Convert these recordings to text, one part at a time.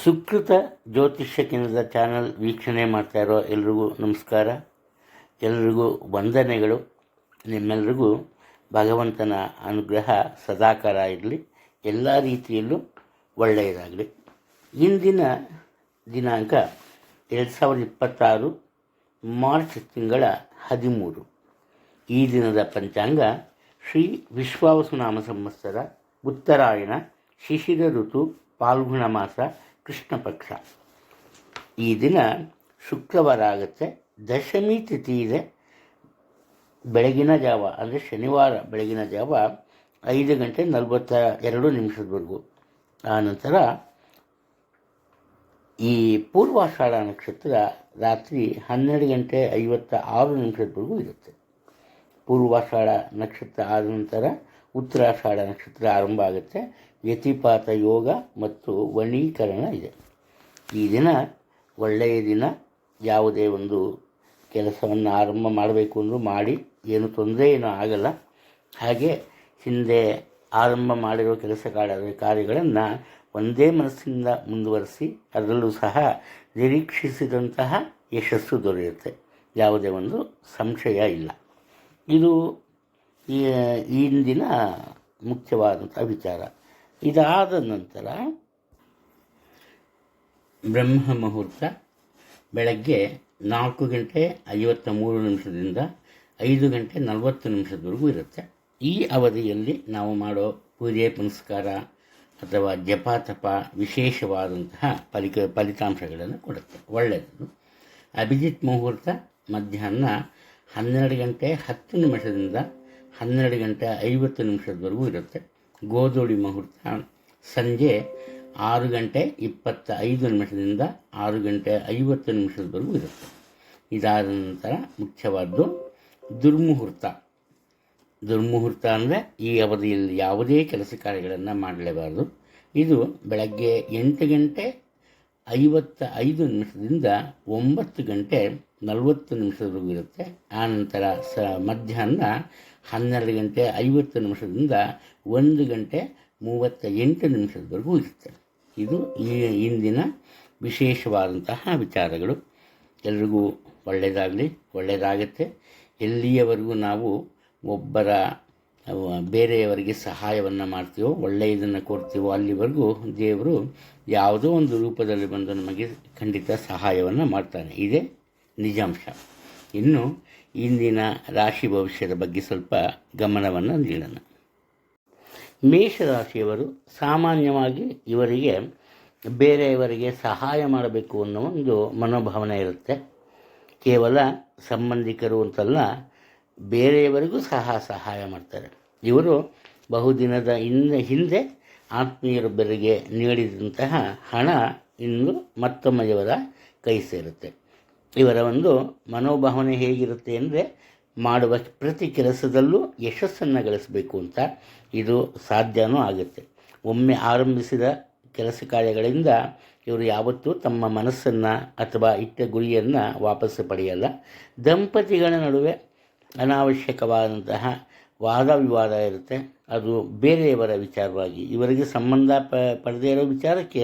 ಸುಕೃತ ಜ್ಯೋತಿಷ್ಯ ಕೇಂದ್ರದ ಚಾನಲ್ ವೀಕ್ಷಣೆ ಮಾಡ್ತಾ ಇರೋ ಎಲ್ರಿಗೂ ನಮಸ್ಕಾರ. ಎಲ್ರಿಗೂ ವಂದನೆಗಳು. ನಿಮ್ಮೆಲ್ಲರಿಗೂ ಭಗವಂತನ ಅನುಗ್ರಹ ಸದಾಕಾಲ ಇರಲಿ, ಎಲ್ಲ ರೀತಿಯಲ್ಲೂ ಒಳ್ಳೆಯದಾಗಲಿ. ಇಂದಿನ ದಿನಾಂಕ 2026 ಮಾರ್ಚ್ ತಿಂಗಳ 13. ಈ ದಿನದ ಪಂಚಾಂಗ ಶ್ರೀ ವಿಶ್ವಾವಸುನಾಮ ಸಂವತ್ಸರ, ಉತ್ತರಾಯಣ, ಶಿಶಿರ ಋತು, ಪಾಲ್ಗುಣ ಮಾಸ, ಕೃಷ್ಣ ಪಕ್ಷ. ಈ ದಿನ ಶುಕ್ರವಾರ ಆಗುತ್ತೆ. ದಶಮಿ ತಿಥಿ ಇದೆ. ಬೆಳಗಿನ ಜಾವ ಅಂದರೆ ಶನಿವಾರ ಬೆಳಗಿನ ಜಾವ 5:42 ಆನಂತರ ಈ ಪೂರ್ವಾಷಾಢ ನಕ್ಷತ್ರ ರಾತ್ರಿ 12:56 ಇರುತ್ತೆ. ಪೂರ್ವಾಷಾಢ ನಕ್ಷತ್ರ ಆದ ನಂತರ ಉತ್ತರಾಷಾಢ ನಕ್ಷತ್ರ ಆರಂಭ ಆಗುತ್ತೆ. ವ್ಯತಿಪಾತ ಯೋಗ ಮತ್ತು ವಣೀಕರಣ ಇದೆ. ಈ ದಿನ ಒಳ್ಳೆಯ ದಿನ. ಯಾವುದೇ ಒಂದು ಕೆಲಸವನ್ನು ಆರಂಭ ಮಾಡಬೇಕು ಅಂದರೂ ಮಾಡಿ, ಏನು ತೊಂದರೆ ಏನೂ ಆಗಲ್ಲ. ಹಾಗೆ ಹಿಂದೆ ಆರಂಭ ಮಾಡಿರೋ ಕಾರ್ಯಗಳನ್ನು ಒಂದೇ ಮನಸ್ಸಿನಿಂದ ಮುಂದುವರಿಸಿ ಅದರಲ್ಲೂ ಸಹ ನಿರೀಕ್ಷಿಸಿದಂತಹ ಯಶಸ್ಸು ದೊರೆಯುತ್ತೆ. ಯಾವುದೇ ಒಂದು ಸಂಶಯ ಇಲ್ಲ. ಇದು ಇಂದಿನ ಮುಖ್ಯವಾದಂಥ ವಿಚಾರ. ಇದಾದ ನಂತರ ಬ್ರಹ್ಮ ಮುಹೂರ್ತ ಬೆಳಗ್ಗೆ 4:53 5:40 ಇರುತ್ತೆ. ಈ ಅವಧಿಯಲ್ಲಿ ನಾವು ಮಾಡೋ ಪೂಜೆ ಪುನಸ್ಕಾರ ಅಥವಾ ಜಪ ವಿಶೇಷವಾದಂತಹ ಫಲಿತಾಂಶಗಳನ್ನು ಕೊಡುತ್ತೆ, ಒಳ್ಳೆಯದು. ಅಭಿಜಿತ್ ಮುಹೂರ್ತ ಮಧ್ಯಾಹ್ನ 12:10 12:50 ಇರುತ್ತೆ. ಗೋಧೂಳಿ ಮುಹೂರ್ತ ಸಂಜೆ 6:25 6:50 ಇರುತ್ತೆ. ಇದಾದ ನಂತರ ಮುಖ್ಯವಾದ್ದು ದುರ್ಮುಹೂರ್ತ. ದುರ್ಮುಹೂರ್ತ ಅಂದರೆ ಈ ಅವಧಿಯಲ್ಲಿ ಯಾವುದೇ ಕೆಲಸ ಕಾರ್ಯಗಳನ್ನು ಮಾಡಲೇಬಾರದು. ಇದು ಬೆಳಗ್ಗೆ 8:55 9:40 ಇರುತ್ತೆ. ಆನಂತರ ಮಧ್ಯಾಹ್ನ 12:50 1:38 ಇರುತ್ತೆ. ಇದು ಈ ಇಂದಿನ ವಿಶೇಷವಾದಂತಹ ವಿಚಾರಗಳು. ಎಲ್ರಿಗೂ ಒಳ್ಳೆಯದಾಗುತ್ತೆ. ಎಲ್ಲಿಯವರೆಗೂ ನಾವು ಬೇರೆಯವರಿಗೆ ಸಹಾಯವನ್ನು ಮಾಡ್ತೀವೋ, ಒಳ್ಳೆಯದನ್ನು ಕೊಡ್ತೀವೋ, ಅಲ್ಲಿವರೆಗೂ ದೇವರು ಯಾವುದೋ ಒಂದು ರೂಪದಲ್ಲಿ ಬಂದು ನಮಗೆ ಖಂಡಿತ ಸಹಾಯವನ್ನು ಮಾಡ್ತಾನೆ. ಇದೇ ನಿಜಾಂಶ. ಇನ್ನು ಇಂದಿನ ರಾಶಿ ಭವಿಷ್ಯದ ಬಗ್ಗೆ ಸ್ವಲ್ಪ ಗಮನವನ್ನು ನೀಡೋಣ. ಮೇಷರಾಶಿಯವರು ಸಾಮಾನ್ಯವಾಗಿ ಇವರಿಗೆ ಬೇರೆಯವರಿಗೆ ಸಹಾಯ ಮಾಡಬೇಕು ಅನ್ನೋ ಒಂದು ಮನೋಭಾವನೆ ಇರುತ್ತೆ. ಕೇವಲ ಸಂಬಂಧಿಕರು ಅಂತಲ್ಲ, ಬೇರೆಯವರಿಗೂ ಸಹಾಯ ಮಾಡ್ತಾರೆ. ಇವರು ಬಹುದಿನದ ಹಿಂದೆ ಆತ್ಮೀಯರೊಬ್ಬರಿಗೆ ನೀಡಿದಂತಹ ಹಣ ಇನ್ನು ಮತ್ತೊಮ್ಮೆ ಇವರ ಕೈ ಸೇರುತ್ತೆ. ಇವರ ಒಂದು ಮನೋಭಾವನೆ ಹೇಗಿರುತ್ತೆ ಅಂದರೆ, ಮಾಡುವ ಪ್ರತಿ ಕೆಲಸದಲ್ಲೂ ಯಶಸ್ಸನ್ನು ಗಳಿಸಬೇಕು ಅಂತ. ಇದು ಸಾಧ್ಯವೂ ಆಗುತ್ತೆ. ಒಮ್ಮೆ ಆರಂಭಿಸಿದ ಕೆಲಸ ಕಾರ್ಯಗಳಿಂದ ಇವರು ಯಾವತ್ತೂ ತಮ್ಮ ಮನಸ್ಸನ್ನು ಅಥವಾ ಇಟ್ಟ ಗುರಿಯನ್ನು ವಾಪಸ್ಸು ಪಡೆಯಲ್ಲ. ದಂಪತಿಗಳ ನಡುವೆ ಅನಾವಶ್ಯಕವಾದಂತಹ ವಾದ ವಿವಾದ ಇರುತ್ತೆ. ಅದು ಬೇರೆಯವರ ವಿಚಾರವಾಗಿ ಇವರಿಗೆ ಸಂಬಂಧ ಪಡೆದೇ ಇರೋ ವಿಚಾರಕ್ಕೆ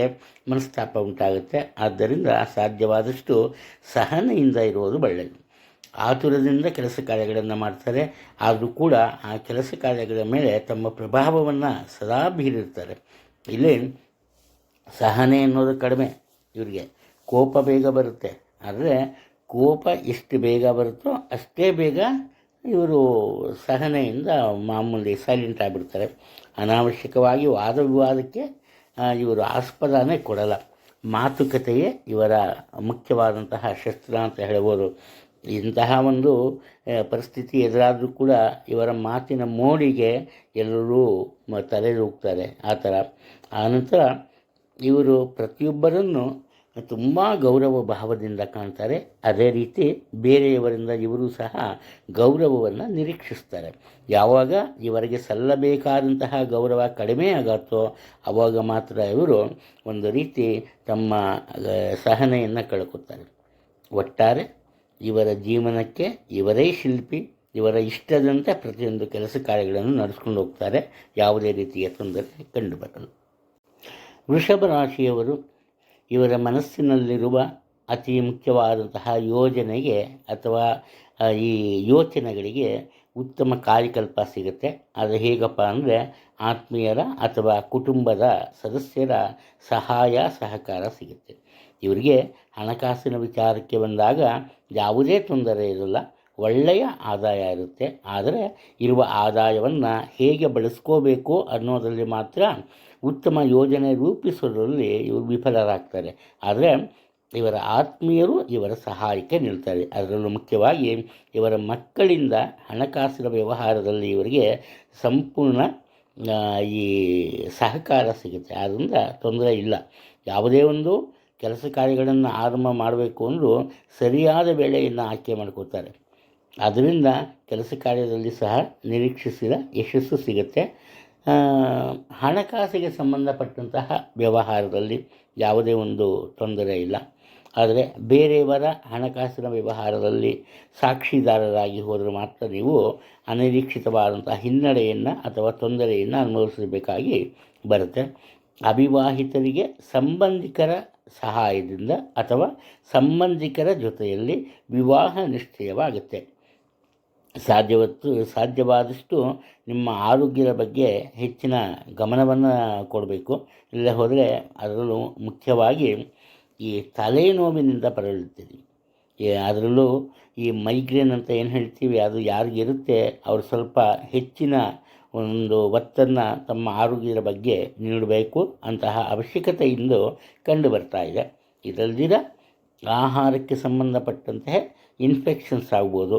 ಮನಸ್ತಾಪ ಉಂಟಾಗುತ್ತೆ. ಆದ್ದರಿಂದ ಸಾಧ್ಯವಾದಷ್ಟು ಸಹನೆಯಿಂದ ಇರುವುದು ಒಳ್ಳೆಯದು. ಆತುರದಿಂದ ಕೆಲಸ ಕಾರ್ಯಗಳನ್ನು ಮಾಡ್ತಾರೆ. ಆದರೂ ಕೂಡ ಆ ಕೆಲಸ ಕಾರ್ಯಗಳ ಮೇಲೆ ತಮ್ಮ ಪ್ರಭಾವವನ್ನು ಸದಾ ಬೀರಿರ್ತಾರೆ. ಇಲ್ಲಿ ಸಹನೆ ಅನ್ನೋದು ಕಡಿಮೆ. ಇವರಿಗೆ ಕೋಪ ಬೇಗ ಬರುತ್ತೆ. ಆದರೆ ಕೋಪ ಎಷ್ಟು ಬೇಗ ಬರುತ್ತೋ ಅಷ್ಟೇ ಬೇಗ ಇವರು ಸಹನೆಯಿಂದ ಮಾಮೂಲಿ ಸೈಲೆಂಟ್ ಆಗಿಬಿಡ್ತಾರೆ. ಅನಾವಶ್ಯಕವಾಗಿ ವಾದ ವಿವಾದಕ್ಕೆ ಇವರು ಆಸ್ಪದನೇ ಕೊಡಲ್ಲ. ಮಾತುಕತೆಯೇ ಇವರ ಮುಖ್ಯವಾದಂತಹ ಶಸ್ತ್ರ ಅಂತ ಹೇಳ್ಬೋದು. ಇಂತಹ ಒಂದು ಪರಿಸ್ಥಿತಿ ಎದುರಾದರೂ ಕೂಡ ಇವರ ಮಾತಿನ ಮೋಡಿಗೆ ಎಲ್ಲರೂ ತಲೆದೂಗ್ತಾರೆ. ಆ ಥರ. ಆನಂತರ ಇವರು ಪ್ರತಿಯೊಬ್ಬರನ್ನು ತುಂಬ ಗೌರವ ಭಾವದಿಂದ ಕಾಣ್ತಾರೆ. ಅದೇ ರೀತಿ ಬೇರೆಯವರಿಂದ ಇವರು ಸಹ ಗೌರವವನ್ನು ನಿರೀಕ್ಷಿಸ್ತಾರೆ. ಯಾವಾಗ ಇವರಿಗೆ ಸಲ್ಲಬೇಕಾದಂತಹ ಗೌರವ ಕಡಿಮೆ ಆಗುತ್ತೋ ಆವಾಗ ಮಾತ್ರ ಇವರು ಒಂದು ರೀತಿ ತಮ್ಮ ಸಹನೆಯನ್ನು ಕಳ್ಕೊತಾರೆ. ಒಟ್ಟಾರೆ ಇವರ ಜೀವನಕ್ಕೆ ಇವರೇ ಶಿಲ್ಪಿ. ಇವರ ಇಷ್ಟದಂತೆ ಪ್ರತಿಯೊಂದು ಕೆಲಸ ಕಾರ್ಯಗಳನ್ನು ನಡೆಸ್ಕೊಂಡು ಹೋಗ್ತಾರೆ. ಯಾವುದೇ ರೀತಿಯ ತೊಂದರೆ ಕಂಡುಬರಲ್ಲ. ವೃಷಭ ರಾಶಿಯವರು ಇವರ ಮನಸ್ಸಿನಲ್ಲಿರುವ ಅತಿ ಮುಖ್ಯವಾದಂತಹ ಯೋಜನೆಗೆ ಅಥವಾ ಈ ಯೋಚನೆಗಳಿಗೆ ಉತ್ತಮ ಕಾರ್ಯಕಲ್ಪ ಸಿಗುತ್ತೆ. ಅದು ಹೇಗಪ್ಪ ಅಂದರೆ ಆತ್ಮೀಯರ ಅಥವಾ ಕುಟುಂಬದ ಸದಸ್ಯರ ಸಹಾಯ ಸಹಕಾರ ಸಿಗುತ್ತೆ. ಇವರಿಗೆ ಹಣಕಾಸಿನ ವಿಚಾರಕ್ಕೆ ಬಂದಾಗ ಯಾವುದೇ ತೊಂದರೆ ಇರಲ್ಲ, ಒಳ್ಳೆಯ ಆದಾಯ ಇರುತ್ತೆ. ಆದರೆ ಇರುವ ಆದಾಯವನ್ನು ಹೇಗೆ ಬಳಸ್ಕೋಬೇಕು ಅನ್ನೋದರಲ್ಲಿ ಮಾತ್ರ ಉತ್ತಮ ಯೋಜನೆ ರೂಪಿಸೋದ್ರಲ್ಲಿ ಇವರು ವಿಫಲರಾಗ್ತಾರೆ. ಆದರೆ ಇವರ ಆತ್ಮೀಯರು ಇವರ ಸಹಾಯಕ್ಕೆ ನಿಲ್ತಾರೆ. ಅದರಲ್ಲೂ ಮುಖ್ಯವಾಗಿ ಇವರ ಮಕ್ಕಳಿಂದ ಹಣಕಾಸಿನ ವ್ಯವಹಾರದಲ್ಲಿ ಇವರಿಗೆ ಸಂಪೂರ್ಣ ಈ ಸಹಕಾರ ಸಿಗುತ್ತೆ. ಆದ್ದರಿಂದ ತೊಂದರೆ ಇಲ್ಲ. ಯಾವುದೇ ಒಂದು ಕೆಲಸ ಕಾರ್ಯಗಳನ್ನು ಆರಂಭ ಮಾಡಬೇಕು ಅಂದರೂ ಸರಿಯಾದ ವೇಳೆಯನ್ನು ಆಯ್ಕೆ ಮಾಡ್ಕೋತಾರೆ. ಅದರಿಂದ ಕೆಲಸ ಕಾರ್ಯದಲ್ಲಿ ಸಹ ನಿರೀಕ್ಷಿಸಿದ ಯಶಸ್ಸು ಸಿಗುತ್ತೆ. ಹಣಕಾಸಿಗೆ ಸಂಬಂಧಪಟ್ಟಂತಹ ವ್ಯವಹಾರದಲ್ಲಿ ಯಾವುದೇ ಒಂದು ತೊಂದರೆ ಇಲ್ಲ. ಆದರೆ ಬೇರೆಯವರ ಹಣಕಾಸಿನ ವ್ಯವಹಾರದಲ್ಲಿ ಸಾಕ್ಷಿದಾರರಾಗಿ ಹೋದರೆ ಮಾತ್ರ ನೀವು ಅನಿರೀಕ್ಷಿತವಾದಂಥ ಹಿನ್ನಡೆಯನ್ನು ಅಥವಾ ತೊಂದರೆಯನ್ನು ಅನುಭವಿಸಬೇಕಾಗಿ ಬರುತ್ತೆ. ಅವಿವಾಹಿತರಿಗೆ ಸಂಬಂಧಿಕರ ಸಹಾಯದಿಂದ ಅಥವಾ ಸಂಬಂಧಿಕರ ಜೊತೆಯಲ್ಲಿ ವಿವಾಹ ನಿಶ್ಚಯವಾಗುತ್ತೆ. ಸಾಧ್ಯವಾದಷ್ಟು ನಿಮ್ಮ ಆರೋಗ್ಯದ ಬಗ್ಗೆ ಹೆಚ್ಚಿನ ಗಮನವನ್ನು ಕೊಡಬೇಕು. ಇಲ್ಲದೆ ಹೋದರೆ ಅದರಲ್ಲೂ ಮುಖ್ಯವಾಗಿ ಈ ತಲೆನೋವಿನಿಂದ ಬಳಲುತ್ತೀರಿ. ಅದರಲ್ಲೂ ಈ ಮೈಗ್ರೇನ್ ಅಂತ ಏನು ಹೇಳ್ತೀವಿ, ಅದು ಯಾರಿಗಿರುತ್ತೆ ಅವರು ಸ್ವಲ್ಪ ಹೆಚ್ಚಿನ ಒಂದು ಒತ್ತನ್ನು ತಮ್ಮ ಆರೋಗ್ಯದ ಬಗ್ಗೆ ನೀಡಬೇಕು ಅಂತಹ ಅವಶ್ಯಕತೆ ಇಂದು ಕಂಡು ಬರ್ತಾ ಇದೆ. ಇದಲ್ದಿರ ಆಹಾರಕ್ಕೆ ಸಂಬಂಧಪಟ್ಟಂತಹ ಇನ್ಫೆಕ್ಷನ್ಸ್ ಆಗ್ಬೋದು,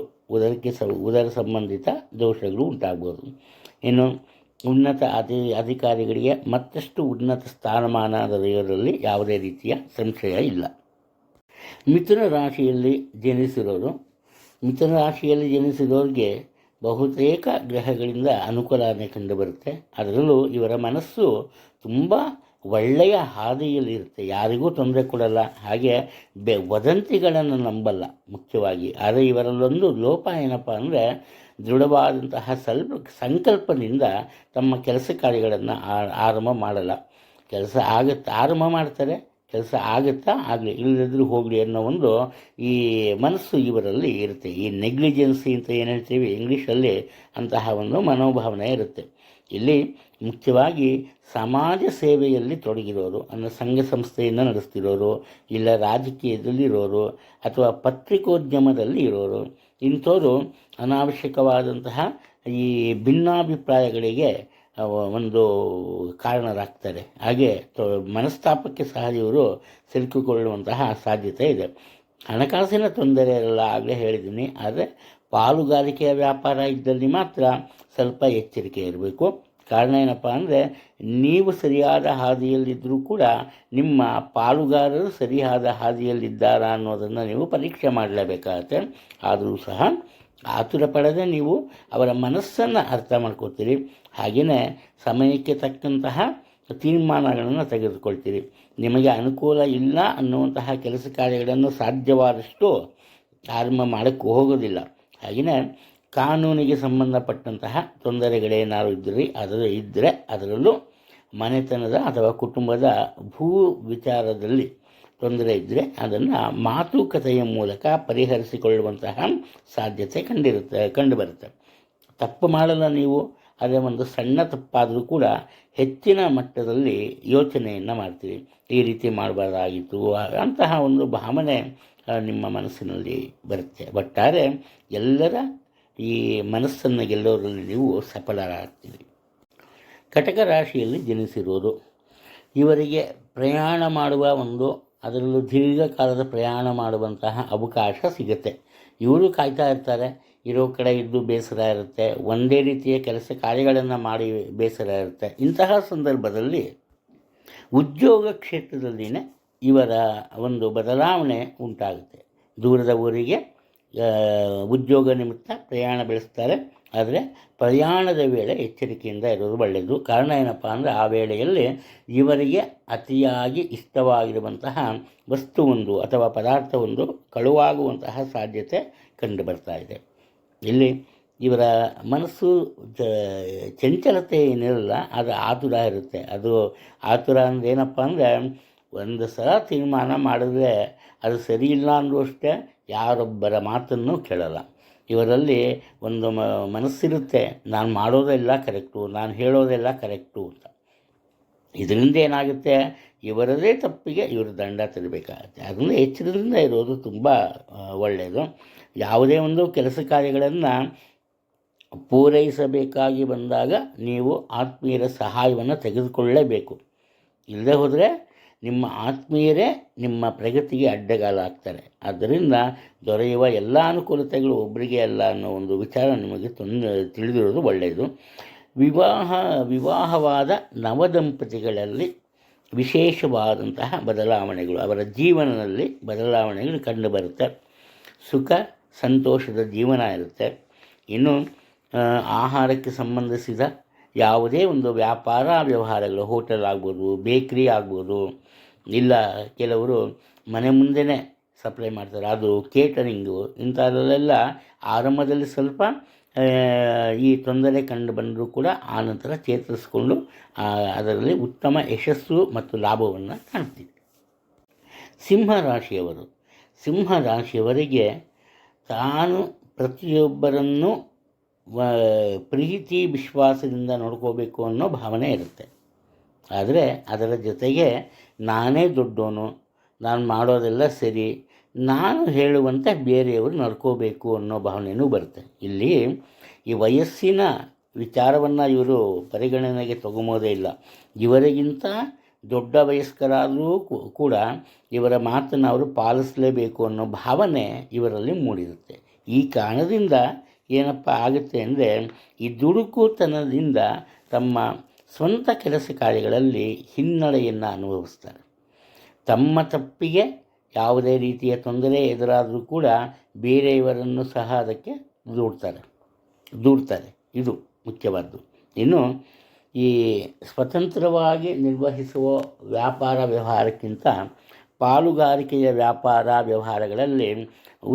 ಉದರ ಸಂಬಂಧಿತ ದೋಷಗಳು ಉಂಟಾಗ್ಬೋದು. ಇನ್ನು ಉನ್ನತ ಅಧಿಕಾರಿಗಳಿಗೆ ಮತ್ತಷ್ಟು ಉನ್ನತ ಸ್ಥಾನಮಾನ ದೊರೆಯೋದರಲ್ಲಿ ಯಾವುದೇ ರೀತಿಯ ಸಂಶಯ ಇಲ್ಲ. ಮಿಥುನ ರಾಶಿಯಲ್ಲಿ ಜನಿಸಿದವ್ರಿಗೆ ಬಹುತೇಕ ಗ್ರಹಗಳಿಂದ ಅನುಕೂಲನೆ ಕಂಡುಬರುತ್ತೆ. ಅದರಲ್ಲೂ ಇವರ ಮನಸ್ಸು ತುಂಬ ಒಳ್ಳೆಯ ಹಾದಿಯಲ್ಲಿರುತ್ತೆ, ಯಾರಿಗೂ ತೊಂದರೆ ಕೊಡಲ್ಲ. ಹಾಗೆ ವದಂತಿಗಳನ್ನು ನಂಬಲ್ಲ ಮುಖ್ಯವಾಗಿ. ಆದರೆ ಇವರಲ್ಲೊಂದು ಲೋಪ ಏನಪ್ಪ ಅಂದರೆ ದೃಢವಾದಂತಹ ಸಂಕಲ್ಪದಿಂದ ತಮ್ಮ ಕೆಲಸ ಕಾರ್ಯಗಳನ್ನು ಆರಂಭ ಮಾಡಲ್ಲ. ಆರಂಭ ಮಾಡ್ತಾರೆ, ಕೆಲಸ ಆಗುತ್ತಾ ಆಗಲಿ, ಇಲ್ಲದಿದ್ರೂ ಹೋಗಲಿ ಅನ್ನೋ ಒಂದು ಈ ಮನಸ್ಸು ಇವರಲ್ಲಿ ಇರುತ್ತೆ. ಈ ನೆಗ್ಲಿಜೆನ್ಸಿ ಅಂತ ಏನು ಹೇಳ್ತೀವಿ ಇಂಗ್ಲೀಷಲ್ಲಿ, ಅಂತಹ ಒಂದು ಮನೋಭಾವನೆ ಇರುತ್ತೆ. ಇಲ್ಲಿ ಮುಖ್ಯವಾಗಿ ಸಮಾಜ ಸೇವೆಯಲ್ಲಿ ತೊಡಗಿರೋರು, ಅಂದರೆ ಸಂಘ ಸಂಸ್ಥೆಯನ್ನು ನಡೆಸ್ತಿರೋರು, ಇಲ್ಲ ರಾಜಕೀಯದಲ್ಲಿರೋರು ಅಥವಾ ಪತ್ರಿಕೋದ್ಯಮದಲ್ಲಿ ಇರೋರು, ಇಂಥವರು ಅನಾವಶ್ಯಕವಾದಂತಹ ಈ ಭಿನ್ನಾಭಿಪ್ರಾಯಗಳಿಗೆ ಒಂದು ಕಾರಣರಾಗ್ತಾರೆ. ಹಾಗೆ ಮನಸ್ತಾಪಕ್ಕೆ ಸಹ ಇವರು ಸಿಲುಕಿಕೊಳ್ಳುವಂತಹ ಸಾಧ್ಯತೆ ಇದೆ. ಹಣಕಾಸಿನ ತೊಂದರೆ ಇರಲ್ಲ, ಆಗಲೇ ಹೇಳಿದ್ದೀನಿ. ಆದರೆ ಪಾಲುಗಾರಿಕೆಯ ವ್ಯಾಪಾರ ಇದ್ದಲ್ಲಿ ಮಾತ್ರ ಸ್ವಲ್ಪ ಎಚ್ಚರಿಕೆ ಇರಬೇಕು. ಕಾರಣ ಏನಪ್ಪ ಅಂದರೆ ನೀವು ಸರಿಯಾದ ಹಾದಿಯಲ್ಲಿದ್ದರೂ ಕೂಡ ನಿಮ್ಮ ಪಾಲುಗಾರರು ಸರಿಯಾದ ಹಾದಿಯಲ್ಲಿದ್ದಾರಾ ಅನ್ನೋದನ್ನು ನೀವು ಪರೀಕ್ಷೆ ಮಾಡಲೇಬೇಕಾಗತ್ತೆ. ಆದರೂ ಸಹ ಆತುರ ಪಡದೆ ನೀವು ಅವರ ಮನಸ್ಸನ್ನು ಅರ್ಥ ಮಾಡ್ಕೋತೀರಿ. ಹಾಗೆಯೇ ಸಮಯಕ್ಕೆ ತಕ್ಕಂತಹ ತೀರ್ಮಾನಗಳನ್ನು ತೆಗೆದುಕೊಳ್ತೀರಿ. ನಿಮಗೆ ಅನುಕೂಲ ಇಲ್ಲ ಅನ್ನುವಂತಹ ಕೆಲಸ ಕಾರ್ಯಗಳನ್ನು ಸಾಧ್ಯವಾದಷ್ಟು ಆರಂಭ ಮಾಡೋಕ್ಕೆ ಹೋಗೋದಿಲ್ಲ. ಹಾಗೆಯೇ ಕಾನೂನಿಗೆ ಸಂಬಂಧಪಟ್ಟಂತಹ ತೊಂದರೆಗಳೇನಾದ್ರು ಇದ್ದರೆ ಅದರಲ್ಲೂ ಮನೆತನದ ಅಥವಾ ಕುಟುಂಬದ ಭೂ ವಿಚಾರದಲ್ಲಿ ತೊಂದರೆ ಇದ್ದರೆ ಅದನ್ನು ಮಾತುಕತೆಯ ಮೂಲಕ ಪರಿಹರಿಸಿಕೊಳ್ಳುವಂತಹ ಸಾಧ್ಯತೆ ಕಂಡುಬರುತ್ತೆ. ತಪ್ಪು ಮಾಡಲ್ಲ ನೀವು, ಅದೇ ಒಂದು ಸಣ್ಣ ತಪ್ಪಾದರೂ ಕೂಡ ಹೆಚ್ಚಿನ ಮಟ್ಟದಲ್ಲಿ ಯೋಚನೆಯನ್ನು ಮಾಡ್ತೀರಿ. ಈ ರೀತಿ ಮಾಡಬಾರ್ದಾಗಿತ್ತು ಅಂತಹ ಒಂದು ಭಾವನೆ ನಿಮ್ಮ ಮನಸ್ಸಿನಲ್ಲಿ ಬರುತ್ತೆ. ಒಟ್ಟಾರೆ ಎಲ್ಲರ ಈ ಮನಸ್ಸನ್ನು ಗೆಲ್ಲೋದ್ರಲ್ಲಿ ನೀವು ಸಫಲರಾಗ್ತೀರಿ. ಕಟಕ ರಾಶಿಯಲ್ಲಿ ಜನಿಸಿರೋರು, ಇವರಿಗೆ ಪ್ರಯಾಣ ಮಾಡುವ ಅದರಲ್ಲೂ ದೀರ್ಘಕಾಲದ ಪ್ರಯಾಣ ಮಾಡುವಂತಹ ಅವಕಾಶ ಸಿಗುತ್ತೆ. ಇವರು ಕಾಯ್ತಾ ಇರ್ತಾರೆ, ಇರೋ ಕಡೆ ಇದ್ದು ಬೇಸರ ಇರುತ್ತೆ, ಒಂದೇ ರೀತಿಯ ಕೆಲಸ ಕಾರ್ಯಗಳನ್ನು ಮಾಡಿ ಬೇಸರ ಇರುತ್ತೆ. ಇಂತಹ ಸಂದರ್ಭದಲ್ಲಿ ಉದ್ಯೋಗ ಕ್ಷೇತ್ರದಲ್ಲಿನೇ ಇವರ ಒಂದು ಬದಲಾವಣೆ ಉಂಟಾಗುತ್ತೆ. ದೂರದ ಊರಿಗೆ ಉದ್ಯೋಗ ನಿಮಿತ್ತ ಪ್ರಯಾಣ ಬೆಳೆಸ್ತಾರೆ. ಆದರೆ ಪ್ರಯಾಣದ ವೇಳೆ ಎಚ್ಚರಿಕೆಯಿಂದ ಇರೋದು ಒಳ್ಳೆಯದು. ಕಾರಣ ಏನಪ್ಪ ಅಂದರೆ ಆ ವೇಳೆಯಲ್ಲಿ ಇವರಿಗೆ ಅತಿಯಾಗಿ ಇಷ್ಟವಾಗಿರುವಂತಹ ವಸ್ತುವೊಂದು ಅಥವಾ ಪದಾರ್ಥವೊಂದು ಕಳುವಾಗುವಂತಹ ಸಾಧ್ಯತೆ ಕಂಡು ಬರ್ತಾ ಇದೆ. ಇಲ್ಲಿ ಇವರ ಮನಸ್ಸು ಚಂಚಲತೆ ಏನಿರಲ್ಲ, ಅದು ಆತುರ ಇರುತ್ತೆ. ಅದು ಆತುರ ಅಂದರೆ ಏನಪ್ಪ ಅಂದರೆ ಒಂದು ಸಲ ತೀರ್ಮಾನ ಮಾಡಿದ್ರೆ ಅದು ಸರಿ ಇಲ್ಲ ಅಂದರೂ ಅಷ್ಟೇ ಯಾರೊಬ್ಬರ ಮಾತನ್ನು ಕೇಳಲ್ಲ. ಇವರಲ್ಲಿ ಒಂದು ಮನಸ್ಸಿರುತ್ತೆ, ನಾನು ಮಾಡೋದೆಲ್ಲ ಕರೆಕ್ಟು, ನಾನು ಹೇಳೋದೆಲ್ಲ ಕರೆಕ್ಟು ಅಂತ. ಇದರಿಂದ ಏನಾಗುತ್ತೆ, ಇವರದೇ ತಪ್ಪಿಗೆ ಇವರು ದಂಡ ತೆರಬೇಕಾಗತ್ತೆ. ಅದರಿಂದ ಎಚ್ಚರದಿಂದ ಇರೋದು ತುಂಬ ಒಳ್ಳೆಯದು. ಯಾವುದೇ ಒಂದು ಕೆಲಸ ಕಾರ್ಯಗಳನ್ನು ಪೂರೈಸಬೇಕಾಗಿ ಬಂದಾಗ ನೀವು ಆತ್ಮೀಯರ ಸಹಾಯವನ್ನು ತೆಗೆದುಕೊಳ್ಳಲೇಬೇಕು. ಇಲ್ಲದೆ ಹೋದರೆ ನಿಮ್ಮ ಆತ್ಮೀಯರೇ ನಿಮ್ಮ ಪ್ರಗತಿಗೆ ಅಡ್ಡಗಾಲ ಆಗ್ತಾರೆ. ಆದ್ದರಿಂದ ದೊರೆಯುವ ಎಲ್ಲ ಅನುಕೂಲತೆಗಳು ಒಬ್ಬರಿಗೆ ಅಲ್ಲ ಅನ್ನೋ ಒಂದು ವಿಚಾರ ನಿಮಗೆ ತಿಳಿದಿರೋದು ಒಳ್ಳೆಯದು. ವಿವಾಹವಾದ ನವದಂಪತಿಗಳಲ್ಲಿ ವಿಶೇಷವಾದಂತಹ ಬದಲಾವಣೆಗಳು, ಅವರ ಜೀವನದಲ್ಲಿ ಬದಲಾವಣೆಗಳು ಕಂಡುಬರುತ್ತೆ. ಸುಖ ಸಂತೋಷದ ಜೀವನ ಇರುತ್ತೆ. ಇನ್ನು ಆಹಾರಕ್ಕೆ ಸಂಬಂಧಿಸಿದ ಯಾವುದೇ ಒಂದು ವ್ಯಾಪಾರ ವ್ಯವಹಾರಗಳು, ಹೋಟೆಲ್ ಆಗ್ಬೋದು, ಬೇಕ್ರಿ ಆಗ್ಬೋದು, ಇಲ್ಲ ಕೆಲವರು ಮನೆ ಮುಂದೆನೇ ಸಪ್ಲೈ ಮಾಡ್ತಾರೆ, ಅದು ಕೇಟರಿಂಗು, ಇಂಥದ್ರಲ್ಲೆಲ್ಲ ಆರಂಭದಲ್ಲಿ ಸ್ವಲ್ಪ ಈ ತೊಂದರೆ ಕಂಡು ಬಂದರೂ ಕೂಡ ಆನಂತರ ಚೇತರಿಸಿಕೊಂಡು ಅದರಲ್ಲಿ ಉತ್ತಮ ಯಶಸ್ಸು ಮತ್ತು ಲಾಭವನ್ನು ಕಾಣ್ತೀವಿ. ಸಿಂಹರಾಶಿಯವರಿಗೆ ತಾನು ಪ್ರತಿಯೊಬ್ಬರನ್ನು ಪ್ರೀತಿ ವಿಶ್ವಾಸದಿಂದ ನೋಡ್ಕೋಬೇಕು ಅನ್ನೋ ಭಾವನೆ ಇರುತ್ತೆ. ಆದರೆ ಅದರ ಜೊತೆಗೆ ನಾನೇ ದೊಡ್ಡವನು, ನಾನು ಮಾಡೋದೆಲ್ಲ ಸರಿ, ನಾನು ಹೇಳುವಂತೆ ಬೇರೆಯವರು ನಡ್ಕೋಬೇಕು ಅನ್ನೋ ಭಾವನೆಯೂ ಬರುತ್ತೆ. ಇಲ್ಲಿ ಈ ವಯಸ್ಸಿನ ವಿಚಾರವನ್ನು ಇವರು ಪರಿಗಣನೆಗೆ ತಗೊಂಬೋದೇ ಇಲ್ಲ. ಇವರಿಗಿಂತ ದೊಡ್ಡ ವಯಸ್ಕರಾದರೂ ಕೂಡ ಇವರ ಮಾತನ್ನು ಅವರು ಪಾಲಿಸಲೇಬೇಕು ಅನ್ನೋ ಭಾವನೆ ಇವರಲ್ಲಿ ಮೂಡಿರುತ್ತೆ. ಈ ಕಾರಣದಿಂದ ಏನಪ್ಪ ಆಗುತ್ತೆ ಅಂದರೆ, ಈ ದುಡುಕುತನದಿಂದ ತಮ್ಮ ಸ್ವಂತ ಕೆಲಸ ಕಾರ್ಯಗಳಲ್ಲಿ ಹಿನ್ನಡೆಯನ್ನು ಅನುಭವಿಸ್ತಾರೆ. ತಮ್ಮ ತಪ್ಪಿಗೆ ಯಾವುದೇ ರೀತಿಯ ತೊಂದರೆ ಎದುರಾದರೂ ಕೂಡ ಬೇರೆಯವರನ್ನು ಸಹ ಅದಕ್ಕೆ ದೂಡ್ತಾರೆ. ಇದು ಮುಖ್ಯವಾದ್ದು. ಇನ್ನು ಈ ಸ್ವತಂತ್ರವಾಗಿ ನಿರ್ವಹಿಸುವ ವ್ಯಾಪಾರ ವ್ಯವಹಾರಕ್ಕಿಂತ ಪಾಲುಗಾರಿಕೆಯ ವ್ಯಾಪಾರ ವ್ಯವಹಾರಗಳಲ್ಲಿ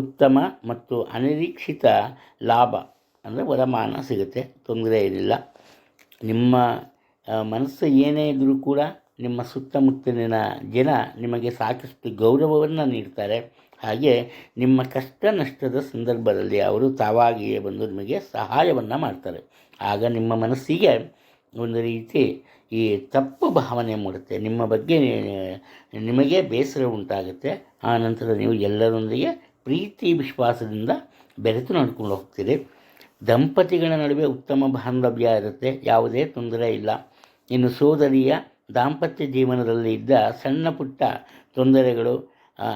ಉತ್ತಮ ಮತ್ತು ಅನಿರೀಕ್ಷಿತ ಲಾಭ ಅಂದರೆ ವರಮಾನ ಸಿಗುತ್ತೆ, ತೊಂದರೆ ಏನಿಲ್ಲ. ನಿಮ್ಮ ಮನಸ್ಸು ಏನೇ ಇದ್ದರೂ ಕೂಡ ನಿಮ್ಮ ಸುತ್ತಮುತ್ತಲಿನ ಜನ ನಿಮಗೆ ಸಾಕಷ್ಟು ಗೌರವವನ್ನು ನೀಡ್ತಾರೆ. ಹಾಗೆ ನಿಮ್ಮ ಕಷ್ಟ ನಷ್ಟದ ಸಂದರ್ಭದಲ್ಲಿ ಅವರು ತಾವಾಗಿಯೇ ಬಂದು ನಿಮಗೆ ಸಹಾಯವನ್ನು ಮಾಡ್ತಾರೆ. ಆಗ ನಿಮ್ಮ ಮನಸ್ಸಿಗೆ ಒಂದು ರೀತಿ ಈ ತಪ್ಪು ಭಾವನೆ ಮೂಡುತ್ತೆ, ನಿಮ್ಮ ಬಗ್ಗೆ ನಿಮಗೆ ಬೇಸರ ಉಂಟಾಗುತ್ತೆ. ಆನಂತರ ನೀವು ಎಲ್ಲರೊಂದಿಗೆ ಪ್ರೀತಿ ವಿಶ್ವಾಸದಿಂದ ಬೆರೆತು ನಡ್ಕೊಂಡು ಹೋಗ್ತೀರಿ. ದಂಪತಿಗಳ ನಡುವೆ ಉತ್ತಮ ಬಾಂಧವ್ಯ ಇರುತ್ತೆ, ಯಾವುದೇ ತೊಂದರೆ ಇಲ್ಲ. ಇನ್ನು ಸೋದರಿಯ ದಾಂಪತ್ಯ ಜೀವನದಲ್ಲಿ ಇದ್ದ ಸಣ್ಣ ಪುಟ್ಟ ತೊಂದರೆಗಳು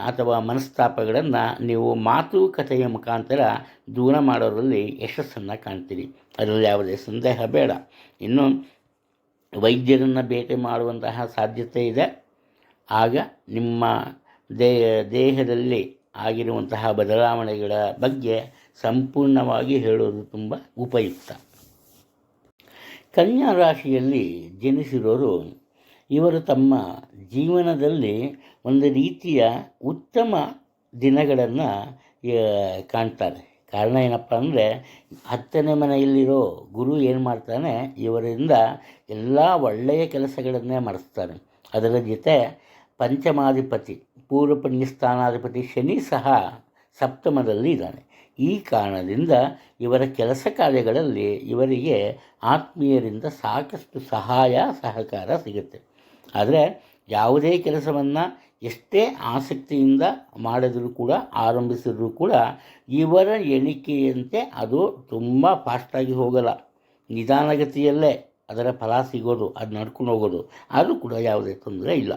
ಅಥವಾ ಮನಸ್ತಾಪಗಳನ್ನು ನೀವು ಮಾತುಕತೆಯ ಮುಖಾಂತರ ದೂರ ಮಾಡೋದರಲ್ಲಿ ಯಶಸ್ಸನ್ನು ಕಾಣ್ತೀರಿ, ಅದರಲ್ಲಿ ಯಾವುದೇ ಸಂದೇಹ ಬೇಡ. ಇನ್ನು ವೈದ್ಯರನ್ನು ಭೇಟಿ ಮಾಡುವಂತಹ ಸಾಧ್ಯತೆ ಇದೆ. ಆಗ ನಿಮ್ಮ ದೇಹದಲ್ಲಿ ಆಗಿರುವಂತಹ ಬದಲಾವಣೆಗಳ ಬಗ್ಗೆ ಸಂಪೂರ್ಣವಾಗಿ ಹೇಳೋದು ತುಂಬ ಉಪಯುಕ್ತ. ಕನ್ಯಾ ರಾಶಿಯಲ್ಲಿ ಜನಿಸಿರೋರು ಇವರು ತಮ್ಮ ಜೀವನದಲ್ಲಿ ಒಂದು ರೀತಿಯ ಉತ್ತಮ ದಿನಗಳನ್ನು ಕಾಣ್ತಾರೆ. ಕಾರಣ ಏನಪ್ಪ ಅಂದರೆ, 10ನೇ ಮನೆಯಲ್ಲಿರೋ ಗುರು ಏನು ಮಾಡ್ತಾನೆ, ಇವರಿಂದ ಎಲ್ಲ ಒಳ್ಳೆಯ ಕೆಲಸಗಳನ್ನೇ ಮಾಡಿಸ್ತಾನೆ. ಅದರ ಜೊತೆ ಪಂಚಮಾಧಿಪತಿ ಪೂರ್ವ ಪುಣ್ಯಸ್ಥಾನಾಧಿಪತಿ ಶನಿ ಸಹ ಸಪ್ತಮದಲ್ಲಿ ಇದ್ದಾನೆ. ಈ ಕಾರಣದಿಂದ ಇವರ ಕೆಲಸ ಕಾರ್ಯಗಳಲ್ಲಿ ಇವರಿಗೆ ಆತ್ಮೀಯರಿಂದ ಸಾಕಷ್ಟು ಸಹಾಯ ಸಹಕಾರ ಸಿಗುತ್ತೆ. ಆದರೆ ಯಾವುದೇ ಕೆಲಸವನ್ನು ಎಷ್ಟೇ ಆಸಕ್ತಿಯಿಂದ ಮಾಡಿದರೂ ಕೂಡ ಆರಂಭಿಸಿದರೂ ಕೂಡ ಇವರ ಎಣಿಕೆಯಂತೆ ಅದು ತುಂಬ ಫಾಸ್ಟಾಗಿ ಹೋಗಲ್ಲ, ನಿಧಾನಗತಿಯಲ್ಲೇ ಅದರ ಫಲ ಸಿಗೋದು, ಅದು ನಡ್ಕೊಂಡು ಹೋಗೋದು. ಆದರೂ ಕೂಡ ಯಾವುದೇ ತೊಂದರೆ ಇಲ್ಲ.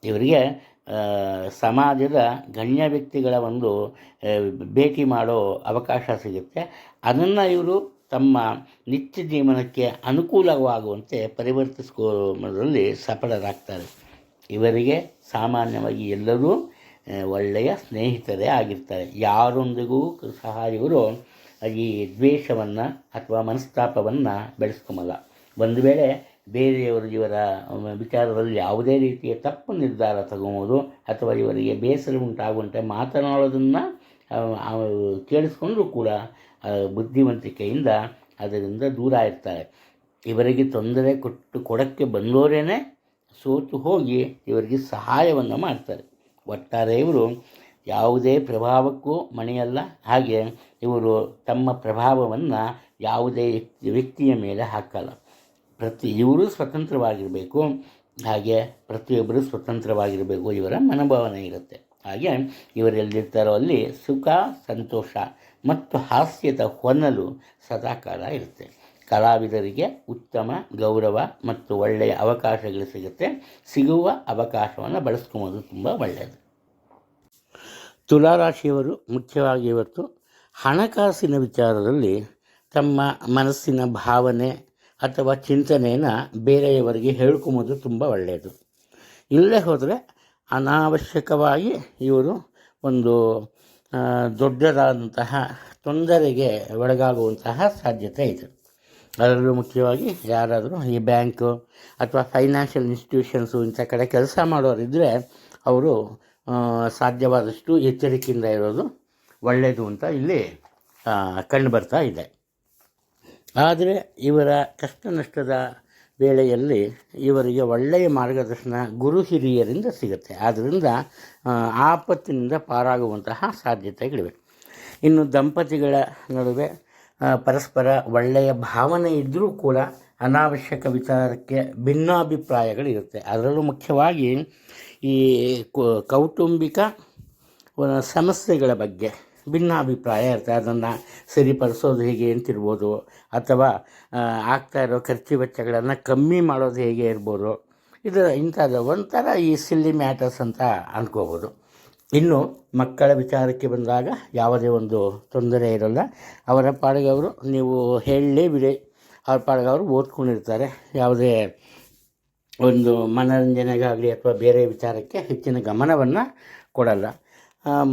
ಇವರಿಗೆ ಸಮಾಜದ ಗಣ್ಯ ವ್ಯಕ್ತಿಗಳ ಒಂದು ಭೇಟಿ ಮಾಡೋ ಅವಕಾಶ ಸಿಗುತ್ತೆ. ಅದನ್ನು ಇವರು ತಮ್ಮ ನಿತ್ಯ ಜೀವನಕ್ಕೆ ಅನುಕೂಲವಾಗುವಂತೆ ಪರಿವರ್ತಿಸ್ಕೊಳ್ಳೋದ್ರಲ್ಲಿ ಸಫಲರಾಗ್ತಾರೆ. ಇವರಿಗೆ ಸಾಮಾನ್ಯವಾಗಿ ಎಲ್ಲರೂ ಒಳ್ಳೆಯ ಸ್ನೇಹಿತರೇ ಆಗಿರ್ತಾರೆ. ಯಾರೊಂದಿಗೂ ಸಹ ಇವರು ಈ ದ್ವೇಷವನ್ನು ಅಥವಾ ಮನಸ್ತಾಪವನ್ನು ಬೆಳೆಸ್ಕೊಂಬಲ್ಲ. ಒಂದು ವೇಳೆ ಬೇರೆಯವರು ಇವರ ವಿಚಾರದಲ್ಲಿ ಯಾವುದೇ ರೀತಿಯ ತಪ್ಪು ನಿರ್ಧಾರ ತಗೊಬೋದು ಅಥವಾ ಇವರಿಗೆ ಬೇಸರ ಉಂಟಾಗುವಂತೆ ಮಾತನಾಡೋದನ್ನು ಕೇಳಿಸ್ಕೊಂಡ್ರೂ ಕೂಡ ಬುದ್ಧಿವಂತಿಕೆಯಿಂದ ಅದರಿಂದ ದೂರ ಇರ್ತಾರೆ. ಇವರಿಗೆ ತೊಂದರೆ ಕೊಡೋಕ್ಕೆ ಬಂದವರೇ ಸೋತು ಹೋಗಿ ಇವರಿಗೆ ಸಹಾಯವನ್ನು ಮಾಡ್ತಾರೆ. ಒಟ್ಟಾರೆ ಇವರು ಯಾವುದೇ ಪ್ರಭಾವಕ್ಕೂ ಮಣಿಯಲ್ಲ. ಹಾಗೆ ಇವರು ತಮ್ಮ ಪ್ರಭಾವವನ್ನು ಯಾವುದೇ ವ್ಯಕ್ತಿಯ ಮೇಲೆ ಹಾಕಲ್ಲ. ಇವರು ಸ್ವತಂತ್ರವಾಗಿರಬೇಕು, ಹಾಗೆ ಪ್ರತಿಯೊಬ್ಬರು ಸ್ವತಂತ್ರವಾಗಿರಬೇಕು, ಇವರ ಮನೋಭಾವನೆ ಇರುತ್ತೆ. ಹಾಗೆ ಇವರೆಲ್ಲಿರ್ತಾರೋ ಅಲ್ಲಿ ಸುಖ, ಸಂತೋಷ ಮತ್ತು ಹಾಸ್ಯದ ಹೊನಲು ಸದಾಕಾಲ ಇರುತ್ತೆ. ಕಲಾವಿದರಿಗೆ ಉತ್ತಮ ಗೌರವ ಮತ್ತು ಒಳ್ಳೆಯ ಅವಕಾಶಗಳು ಸಿಗುತ್ತೆ. ಸಿಗುವ ಅವಕಾಶವನ್ನು ಬಳಸ್ಕೊಳೋದು ತುಂಬ ಒಳ್ಳೆಯದು. ತುಲಾರಾಶಿಯವರು ಮುಖ್ಯವಾಗಿ ಇವತ್ತು ಹಣಕಾಸಿನ ವಿಚಾರದಲ್ಲಿ ತಮ್ಮ ಮನಸ್ಸಿನ ಭಾವನೆ ಅಥವಾ ಚಿಂತನೆಯನ್ನು ಬೇರೆಯವರಿಗೆ ಹೇಳ್ಕೊಂಬೋದು ತುಂಬ ಒಳ್ಳೆಯದು. ಇಲ್ಲೇ ಹೋದರೆ ಅನಾವಶ್ಯಕವಾಗಿ ಇವರು ಒಂದು ದೊಡ್ಡದಾದಂತಹ ತೊಂದರೆಗೆ ಒಳಗಾಗುವಂತಹ ಸಾಧ್ಯತೆ ಇದೆ. ಅದರಲ್ಲೂ ಮುಖ್ಯವಾಗಿ ಯಾರಾದರೂ ಈ ಬ್ಯಾಂಕು ಅಥವಾ ಫೈನಾನ್ಷಿಯಲ್ ಇನ್ಸ್ಟಿಟ್ಯೂಷನ್ಸು ಇಂಥ ಕಡೆ ಕೆಲಸ ಮಾಡೋರಿದ್ದರೆ ಅವರು ಸಾಧ್ಯವಾದಷ್ಟು ಎಚ್ಚರಿಕೆಯಿಂದ ಇರೋದು ಒಳ್ಳೆಯದು ಅಂತ ಇಲ್ಲಿ ಕಂಡು ಬರ್ತಾ ಇದೆ. ಆದರೆ ಇವರ ಕಷ್ಟ ನಷ್ಟದ ವೇಳೆಯಲ್ಲಿ ಇವರಿಗೆ ಒಳ್ಳೆಯ ಮಾರ್ಗದರ್ಶನ ಗುರು ಹಿರಿಯರಿಂದ ಸಿಗುತ್ತೆ. ಆದ್ದರಿಂದ ಆಪತ್ತಿನಿಂದ ಪಾರಾಗುವಂತಹ ಸಾಧ್ಯತೆಗಳಿವೆ. ಇನ್ನು ದಂಪತಿಗಳ ನಡುವೆ ಪರಸ್ಪರ ಒಳ್ಳೆಯ ಭಾವನೆ ಇದ್ದರೂ ಕೂಡ ಅನಾವಶ್ಯಕ ವಿಚಾರಕ್ಕೆ ಭಿನ್ನಾಭಿಪ್ರಾಯಗಳಿರುತ್ತೆ. ಅದರಲ್ಲೂ ಮುಖ್ಯವಾಗಿ ಈ ಕೌಟುಂಬಿಕ ಸಮಸ್ಯೆಗಳ ಬಗ್ಗೆ ಭಿನ್ನಾಭಿಪ್ರಾಯ ಇರುತ್ತೆ. ಅದನ್ನು ಸರಿಪಡಿಸೋದು ಹೇಗೆ ಅಂತಿರ್ಬೋದು, ಅಥವಾ ಆಗ್ತಾ ಇರೋ ಖರ್ಚು ವೆಚ್ಚಗಳನ್ನು ಕಮ್ಮಿ ಮಾಡೋದು ಹೇಗೆ ಇರ್ಬೋದು. ಇಂಥದ್ದು ಒಂಥರ ಈ ಸಿಲ್ಲಿ ಮ್ಯಾಟರ್ಸ್ ಅಂತ ಅಂದ್ಕೋಬೋದು. ಇನ್ನು ಮಕ್ಕಳ ವಿಚಾರಕ್ಕೆ ಬಂದಾಗ ಯಾವುದೇ ಒಂದು ತೊಂದರೆ ಇರೋಲ್ಲ. ಅವರ ಪಾಡಿಗೆ ಅವರು ನೀವು ಹೇಳಲೇ ಬಿಡಿ, ಅವ್ರ ಪಾಡಿಗೆ ಅವರು ಓದ್ಕೊಂಡಿರ್ತಾರೆ. ಯಾವುದೇ ಒಂದು ಮನೋರಂಜನೆಗಾಗಲಿ ಅಥವಾ ಬೇರೆ ವಿಚಾರಕ್ಕೆ ಹೆಚ್ಚಿನ ಗಮನವನ್ನು ಕೊಡಲ್ಲ.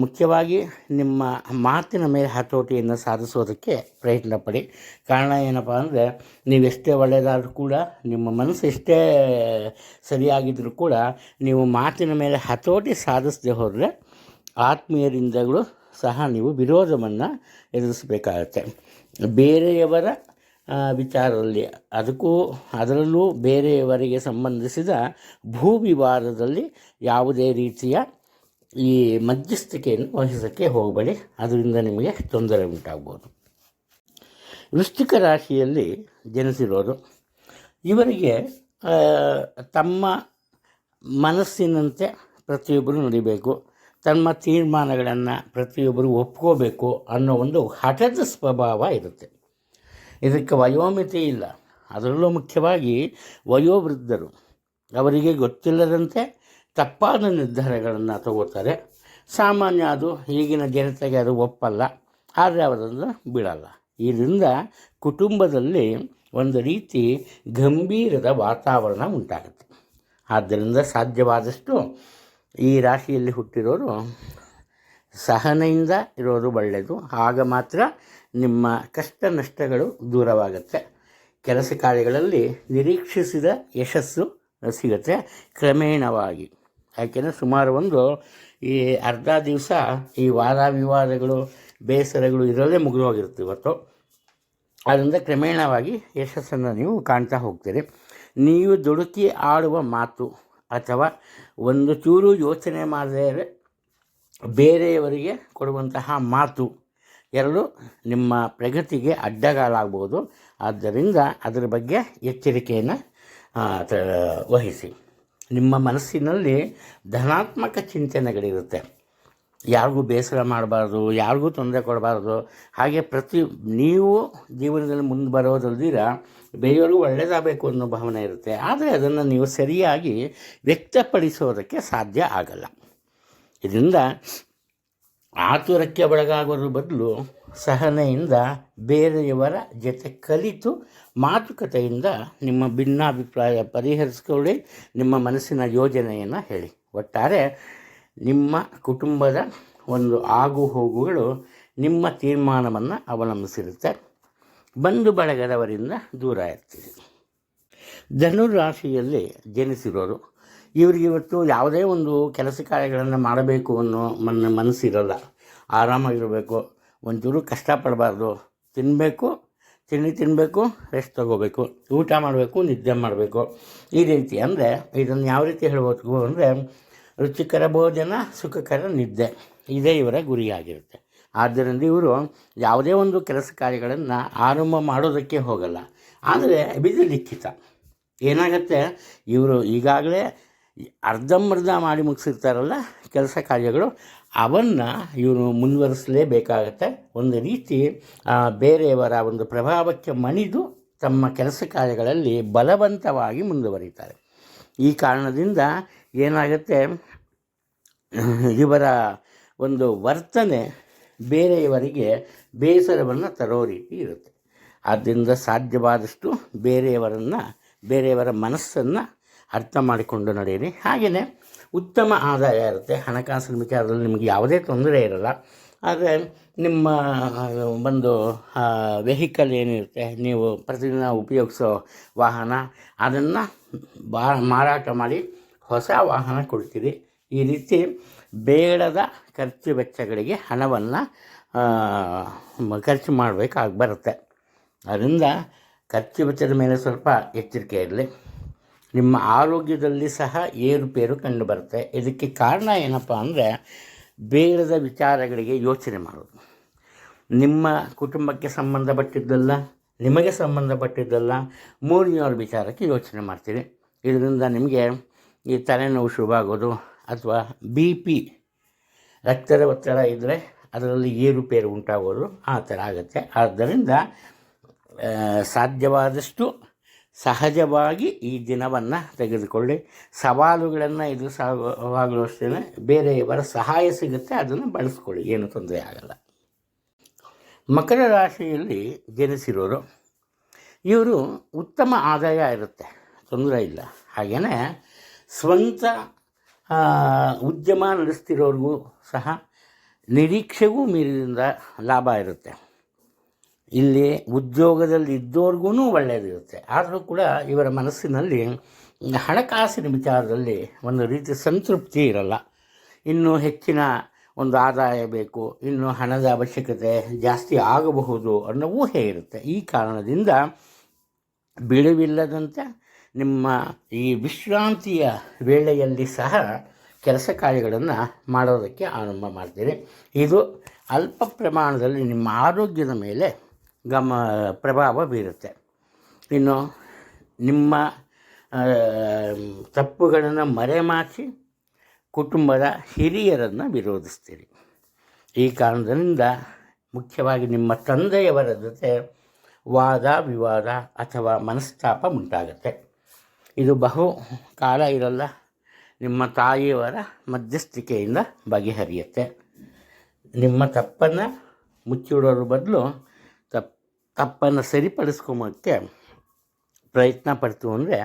ಮುಖ್ಯವಾಗಿ ನಿಮ್ಮ ಮಾತಿನ ಮೇಲೆ ಹತೋಟಿಯನ್ನು ಸಾಧಿಸೋದಕ್ಕೆ ಪ್ರಯತ್ನ ಪಡಿ. ಕಾರಣ ಏನಪ್ಪ ಅಂದರೆ, ನೀವೆಷ್ಟೇ ಒಳ್ಳೆಯದಾದರೂ ಕೂಡ, ನಿಮ್ಮ ಮನಸ್ಸು ಎಷ್ಟೇ ಸರಿಯಾಗಿದ್ದರೂ ಕೂಡ ನೀವು ಮಾತಿನ ಮೇಲೆ ಹತೋಟಿ ಸಾಧಿಸದೆ ಹೋದರೆ ಆತ್ಮೀಯರಿಂದಲೂ ಸಹ ನೀವು ವಿರೋಧವನ್ನು ಎದುರಿಸಬೇಕಾಗತ್ತೆ. ಬೇರೆಯವರ ವಿಚಾರದಲ್ಲಿ ಅದರಲ್ಲೂ ಬೇರೆಯವರಿಗೆ ಸಂಬಂಧಿಸಿದ ಭೂ ವಿವಾದದಲ್ಲಿ ಯಾವುದೇ ರೀತಿಯ ಈ ಮಧ್ಯಸ್ಥಿಕೆಯನ್ನು ವಹಿಸೋಕ್ಕೆ ಹೋಗಬೇಡಿ. ಅದರಿಂದ ನಿಮಗೆ ತೊಂದರೆ ಉಂಟಾಗ್ಬೋದು. ವೃಶ್ಚಿಕ ರಾಶಿಯಲ್ಲಿ ಜನಿಸಿರೋರು, ಇವರಿಗೆ ತಮ್ಮ ಮನಸ್ಸಿನಂತೆ ಪ್ರತಿಯೊಬ್ಬರು ನಡಿಬೇಕು, ತಮ್ಮ ತೀರ್ಮಾನಗಳನ್ನು ಪ್ರತಿಯೊಬ್ಬರು ಒಪ್ಕೋಬೇಕು ಅನ್ನೋ ಒಂದು ಹಠದ ಸ್ವಭಾವ ಇರುತ್ತೆ. ಇದಕ್ಕೆ ವಯೋಮಿತಿ ಇಲ್ಲ. ಅದರಲ್ಲೂ ಮುಖ್ಯವಾಗಿ ವಯೋವೃದ್ಧರು, ಅವರಿಗೆ ಗೊತ್ತಿಲ್ಲದಂತೆ ತಪ್ಪಾದ ನಿರ್ಧಾರಗಳನ್ನು ತಗೋತಾರೆ. ಸಾಮಾನ್ಯ, ಅದು ಈಗಿನ ಜನತೆಗೆ ಅದು ಒಪ್ಪಲ್ಲ, ಆದರೆ ಅವರನ್ನು ಬಿಡಲ್ಲ. ಇದರಿಂದ ಕುಟುಂಬದಲ್ಲಿ ಒಂದು ರೀತಿ ಗಂಭೀರದ ವಾತಾವರಣ ಉಂಟಾಗುತ್ತೆ. ಆದ್ದರಿಂದ ಸಾಧ್ಯವಾದಷ್ಟು ಈ ರಾಶಿಯಲ್ಲಿ ಹುಟ್ಟಿರೋರು ಸಹನೆಯಿಂದ ಇರೋದು ಒಳ್ಳೆಯದು. ಆಗ ಮಾತ್ರ ನಿಮ್ಮ ಕಷ್ಟ ನಷ್ಟಗಳು ದೂರವಾಗುತ್ತೆ. ಕೆಲಸ ಕಾರ್ಯಗಳಲ್ಲಿ ನಿರೀಕ್ಷಿಸಿದ ಯಶಸ್ಸು ಸಿಗುತ್ತೆ ಕ್ರಮೇಣವಾಗಿ. ಯಾಕೆಂದರೆ ಸುಮಾರು ಈ ಅರ್ಧ ದಿವಸ ಈ ವಾದ ವಿವಾದಗಳು, ಬೇಸರಗಳು ಇದರಲ್ಲೇ ಮುಗಿದು ಹೋಗಿರುತ್ತೆ ಇವತ್ತು. ಅದರಿಂದ ಕ್ರಮೇಣವಾಗಿ ಯಶಸ್ಸನ್ನು ನೀವು ಕಾಣ್ತಾ ಹೋಗ್ತೀರಿ. ನೀವು ದುಡುಕಿ ಆಡುವ ಮಾತು ಅಥವಾ ಒಂದು ಚೂರು ಯೋಚನೆ ಮಾಡದೇ ಬೇರೆಯವರಿಗೆ ಕೊಡುವಂತಹ ಮಾತು ಎರಡೂ ನಿಮ್ಮ ಪ್ರಗತಿಗೆ ಅಡ್ಡಗಾಲಾಗ್ಬೋದು. ಆದ್ದರಿಂದ ಅದರ ಬಗ್ಗೆ ಎಚ್ಚರಿಕೆಯನ್ನು ವಹಿಸಿ. ನಿಮ್ಮ ಮನಸ್ಸಿನಲ್ಲಿ ಧನಾತ್ಮಕ ಚಿಂತನೆಗಳಿರುತ್ತೆ. ಯಾರಿಗೂ ಬೇಸರ ಮಾಡಬಾರ್ದು, ಯಾರಿಗೂ ತೊಂದರೆ ಕೊಡಬಾರ್ದು. ಹಾಗೆ ನೀವು ಜೀವನದಲ್ಲಿ ಮುಂದೆ ಬರೋದಲ್ದಿರ ಬೇರೆಯವ್ರಿಗೂ ಒಳ್ಳೆಯದಾಗಬೇಕು ಅನ್ನೋ ಭಾವನೆ ಇರುತ್ತೆ. ಆದರೆ ಅದನ್ನು ನೀವು ಸರಿಯಾಗಿ ವ್ಯಕ್ತಪಡಿಸೋದಕ್ಕೆ ಸಾಧ್ಯ ಆಗಲ್ಲ. ಇದರಿಂದ ಆತುರಕ್ಕೆ ಒಳಗಾಗೋದ್ರ ಬದಲು ಸಹನೆಯಿಂದ ಬೇರೆಯವರ ಜೊತೆ ಕಲಿತು ಮಾತುಕತೆಯಿಂದ ನಿಮ್ಮ ಭಿನ್ನಾಭಿಪ್ರಾಯ ಪರಿಹರಿಸ್ಕೊಳ್ಳಿ. ನಿಮ್ಮ ಮನಸ್ಸಿನ ಯೋಜನೆಯನ್ನು ಹೇಳಿ. ಒಟ್ಟಾರೆ ನಿಮ್ಮ ಕುಟುಂಬದ ಒಂದು ಆಗು ಹೋಗುಗಳು ನಿಮ್ಮ ತೀರ್ಮಾನವನ್ನು ಅವಲಂಬಿಸಿರುತ್ತೆ. ಬಂಧು ಬಳಗದವರಿಂದ ದೂರ ಇರ್ತೀರಿ. ಧನುರಾಶಿಯಲ್ಲಿ ಜನಿಸಿರೋರು, ಇವರಿಗಿವತ್ತು ಯಾವುದೇ ಒಂದು ಕೆಲಸ ಕಾರ್ಯಗಳನ್ನು ಮಾಡಬೇಕು ಅನ್ನೋ ಮನಸ್ಸಿರಲ್ಲ. ಆರಾಮಾಗಿರಬೇಕು, ಒಂಚೂರು ಕಷ್ಟಪಡಬಾರ್ದು, ತಿನ್ನಬೇಕು, ತಿಂಡಿ ತಿನ್ನಬೇಕು, ರೆಸ್ಟ್ ತೊಗೋಬೇಕು, ಊಟ ಮಾಡಬೇಕು, ನಿದ್ದೆ ಮಾಡಬೇಕು. ಈ ರೀತಿ ಅಂದರೆ ಇದನ್ನು ಯಾವ ರೀತಿ ಹೇಳ್ಬೋದು ಅಂದರೆ ರುಚಿಕರ ಭೋಜನ, ಸುಖಕರ ನಿದ್ದೆ, ಇದೇ ಇವರ ಗುರಿಯಾಗಿರುತ್ತೆ. ಆದ್ದರಿಂದ ಇವರು ಯಾವುದೇ ಒಂದು ಕೆಲಸ ಕಾರ್ಯಗಳನ್ನು ಆರಂಭ ಮಾಡೋದಕ್ಕೆ ಹೋಗಲ್ಲ. ಆದರೆ ಬಿದ್ದು ಲಿಖಿತ ಏನಾಗುತ್ತೆ, ಇವರು ಈಗಾಗಲೇ ಅರ್ಧಂಬರ್ಧ ಮಾಡಿ ಮುಗಿಸಿರ್ತಾರಲ್ಲ ಕೆಲಸ ಕಾರ್ಯಗಳು, ಅವನ್ನು ಇವರು ಮುಂದುವರಿಸಲೇಬೇಕಾಗತ್ತೆ. ಒಂದು ರೀತಿ ಬೇರೆಯವರ ಒಂದು ಪ್ರಭಾವಕ್ಕೆ ಮಣಿದು ತಮ್ಮ ಕೆಲಸ ಕಾರ್ಯಗಳಲ್ಲಿ ಬಲವಂತವಾಗಿ ಮುಂದುವರಿತಾರೆ. ಈ ಕಾರಣದಿಂದ ಏನಾಗುತ್ತೆ, ಇವರ ಒಂದು ವರ್ತನೆ ಬೇರೆಯವರಿಗೆ ಬೇಸರವನ್ನು ತರೋ ರೀತಿ ಇರುತ್ತೆ. ಆದ್ದರಿಂದ ಸಾಧ್ಯವಾದಷ್ಟು ಬೇರೆಯವರ ಮನಸ್ಸನ್ನು ಅರ್ಥ ಮಾಡಿಕೊಂಡು ನಡೆಯಿರಿ. ಹಾಗೆಯೇ ಉತ್ತಮ ಆದಾಯ ಇರುತ್ತೆ. ಹಣಕಾಸಿನ ವಿಚಾರದಲ್ಲಿ ನಿಮಗೆ ಯಾವುದೇ ತೊಂದರೆ ಇರಲ್ಲ. ಆದರೆ ನಿಮ್ಮ ಒಂದು ವೆಹಿಕಲ್ ಏನಿರುತ್ತೆ, ನೀವು ಪ್ರತಿದಿನ ಉಪಯೋಗಿಸೋ ವಾಹನ, ಅದನ್ನು ಮಾರಾಟ ಮಾಡಿ ಹೊಸ ವಾಹನ ಕೊಡ್ತೀರಿ. ಈ ರೀತಿ ಬೇಡದ ಖರ್ಚು ವೆಚ್ಚಗಳಿಗೆ ಹಣವನ್ನು ಖರ್ಚು ಮಾಡಬೇಕಾಗಿ ಬರುತ್ತೆ. ಅದರಿಂದ ಖರ್ಚು ವೆಚ್ಚದ ಮೇಲೆ ಸ್ವಲ್ಪ ಎಚ್ಚರಿಕೆ ಇರಲಿ. ನಿಮ್ಮ ಆರೋಗ್ಯದಲ್ಲಿ ಸಹ ಏರುಪೇರು ಕಂಡುಬರುತ್ತೆ. ಇದಕ್ಕೆ ಕಾರಣ ಏನಪ್ಪ ಅಂದರೆ ಬೇಡದ ವಿಚಾರಗಳಿಗೆ ಯೋಚನೆ ಮಾಡೋದು. ನಿಮ್ಮ ಕುಟುಂಬಕ್ಕೆ ಸಂಬಂಧಪಟ್ಟಿದ್ದಲ್ಲ, ನಿಮಗೆ ಸಂಬಂಧಪಟ್ಟಿದ್ದಲ್ಲ, ಮೂರನೆಯವ್ರ ವಿಚಾರಕ್ಕೆ ಯೋಚನೆ ಮಾಡ್ತೀರಿ. ಇದರಿಂದ ನಿಮಗೆ ಈ ತಲೆನೋವು ಶುರುವಾಗೋದು ಅಥವಾ BP ರಕ್ತದ ಒತ್ತಡ ಇದ್ದರೆ ಅದರಲ್ಲಿ ಏರುಪೇರು ಉಂಟಾಗೋದು ಆ ಥರ ಆಗುತ್ತೆ. ಆದ್ದರಿಂದ ಸಾಧ್ಯವಾದಷ್ಟು ಸಹಜವಾಗಿ ಈ ದಿನವನ್ನು ತೆಗೆದುಕೊಳ್ಳಿ. ಸವಾಲುಗಳನ್ನು ಎದುರಿಸುವಾಗಲೂ ಅಷ್ಟೇ ಬೇರೆಯವರ ಸಹಾಯ ಸಿಗುತ್ತೆ, ಅದನ್ನು ಬಳಸ್ಕೊಳ್ಳಿ, ಏನು ತೊಂದರೆ ಆಗಲ್ಲ. ಮಕರ ರಾಶಿಯಲ್ಲಿ ಜನಿಸಿರೋರು ಇವರು ಉತ್ತಮ ಆದಾಯ ಇರುತ್ತೆ, ತೊಂದರೆ ಇಲ್ಲ. ಹಾಗೆಯೇ ಸ್ವಂತ ಉದ್ಯಮ ನಡೆಸ್ತಿರೋರಿಗೂ ಸಹ ನಿರೀಕ್ಷೆಗೂ ಮೀರಿದ ಲಾಭ ಇರುತ್ತೆ. ಇಲ್ಲಿ ಉದ್ಯೋಗದಲ್ಲಿ ಇದ್ದವ್ರಿಗೂ ಒಳ್ಳೆಯದಿರುತ್ತೆ. ಆದರೂ ಕೂಡ ಇವರ ಮನಸ್ಸಿನಲ್ಲಿ ಹಣಕಾಸಿನ ವಿಚಾರದಲ್ಲಿ ಒಂದು ರೀತಿ ಸಂತೃಪ್ತಿ ಇರಲ್ಲ. ಇನ್ನೂ ಹೆಚ್ಚಿನ ಒಂದು ಆದಾಯ ಬೇಕು, ಇನ್ನೂ ಹಣದ ಅವಶ್ಯಕತೆ ಜಾಸ್ತಿ ಆಗಬಹುದು ಅನ್ನೋ ಊಹೆ ಇರುತ್ತೆ. ಈ ಕಾರಣದಿಂದ ಬಿಡುವಿಲ್ಲದಂತೆ ನಿಮ್ಮ ಈ ವಿಶ್ರಾಂತಿಯ ವೇಳೆಯಲ್ಲಿ ಸಹ ಕೆಲಸ ಕಾರ್ಯಗಳನ್ನು ಮಾಡೋದಕ್ಕೆ ಆರಂಭ ಮಾಡ್ತೀರಿ. ಇದು ಅಲ್ಪ ಪ್ರಮಾಣದಲ್ಲಿ ನಿಮ್ಮ ಆರೋಗ್ಯದ ಮೇಲೆ ಪ್ರಭಾವ ಬೀರುತ್ತೆ. ಇನ್ನು ನಿಮ್ಮ ತಪ್ಪುಗಳನ್ನು ಮರೆಮಾಚಿ ಕುಟುಂಬದ ಹಿರಿಯರನ್ನು ವಿರೋಧಿಸ್ತೀರಿ. ಈ ಕಾರಣದಿಂದ ಮುಖ್ಯವಾಗಿ ನಿಮ್ಮ ತಂದೆಯವರ ಜೊತೆ ವಾದ ವಿವಾದ ಅಥವಾ ಮನಸ್ತಾಪ ಉಂಟಾಗುತ್ತೆ. ಇದು ಬಹು ಕಾಲ ಇರಲ್ಲ, ನಿಮ್ಮ ತಾಯಿಯವರ ಮಧ್ಯಸ್ಥಿಕೆಯಿಂದ ಬಗೆಹರಿಯುತ್ತೆ. ನಿಮ್ಮ ತಪ್ಪನ್ನು ಮುಚ್ಚಿಡೋದ್ರ ಬದಲು ತಪ್ಪನ್ನು ಸರಿಪಡಿಸ್ಕೊಂಬಕ್ಕೆ ಪ್ರಯತ್ನ ಪಡ್ತು ಅಂದರೆ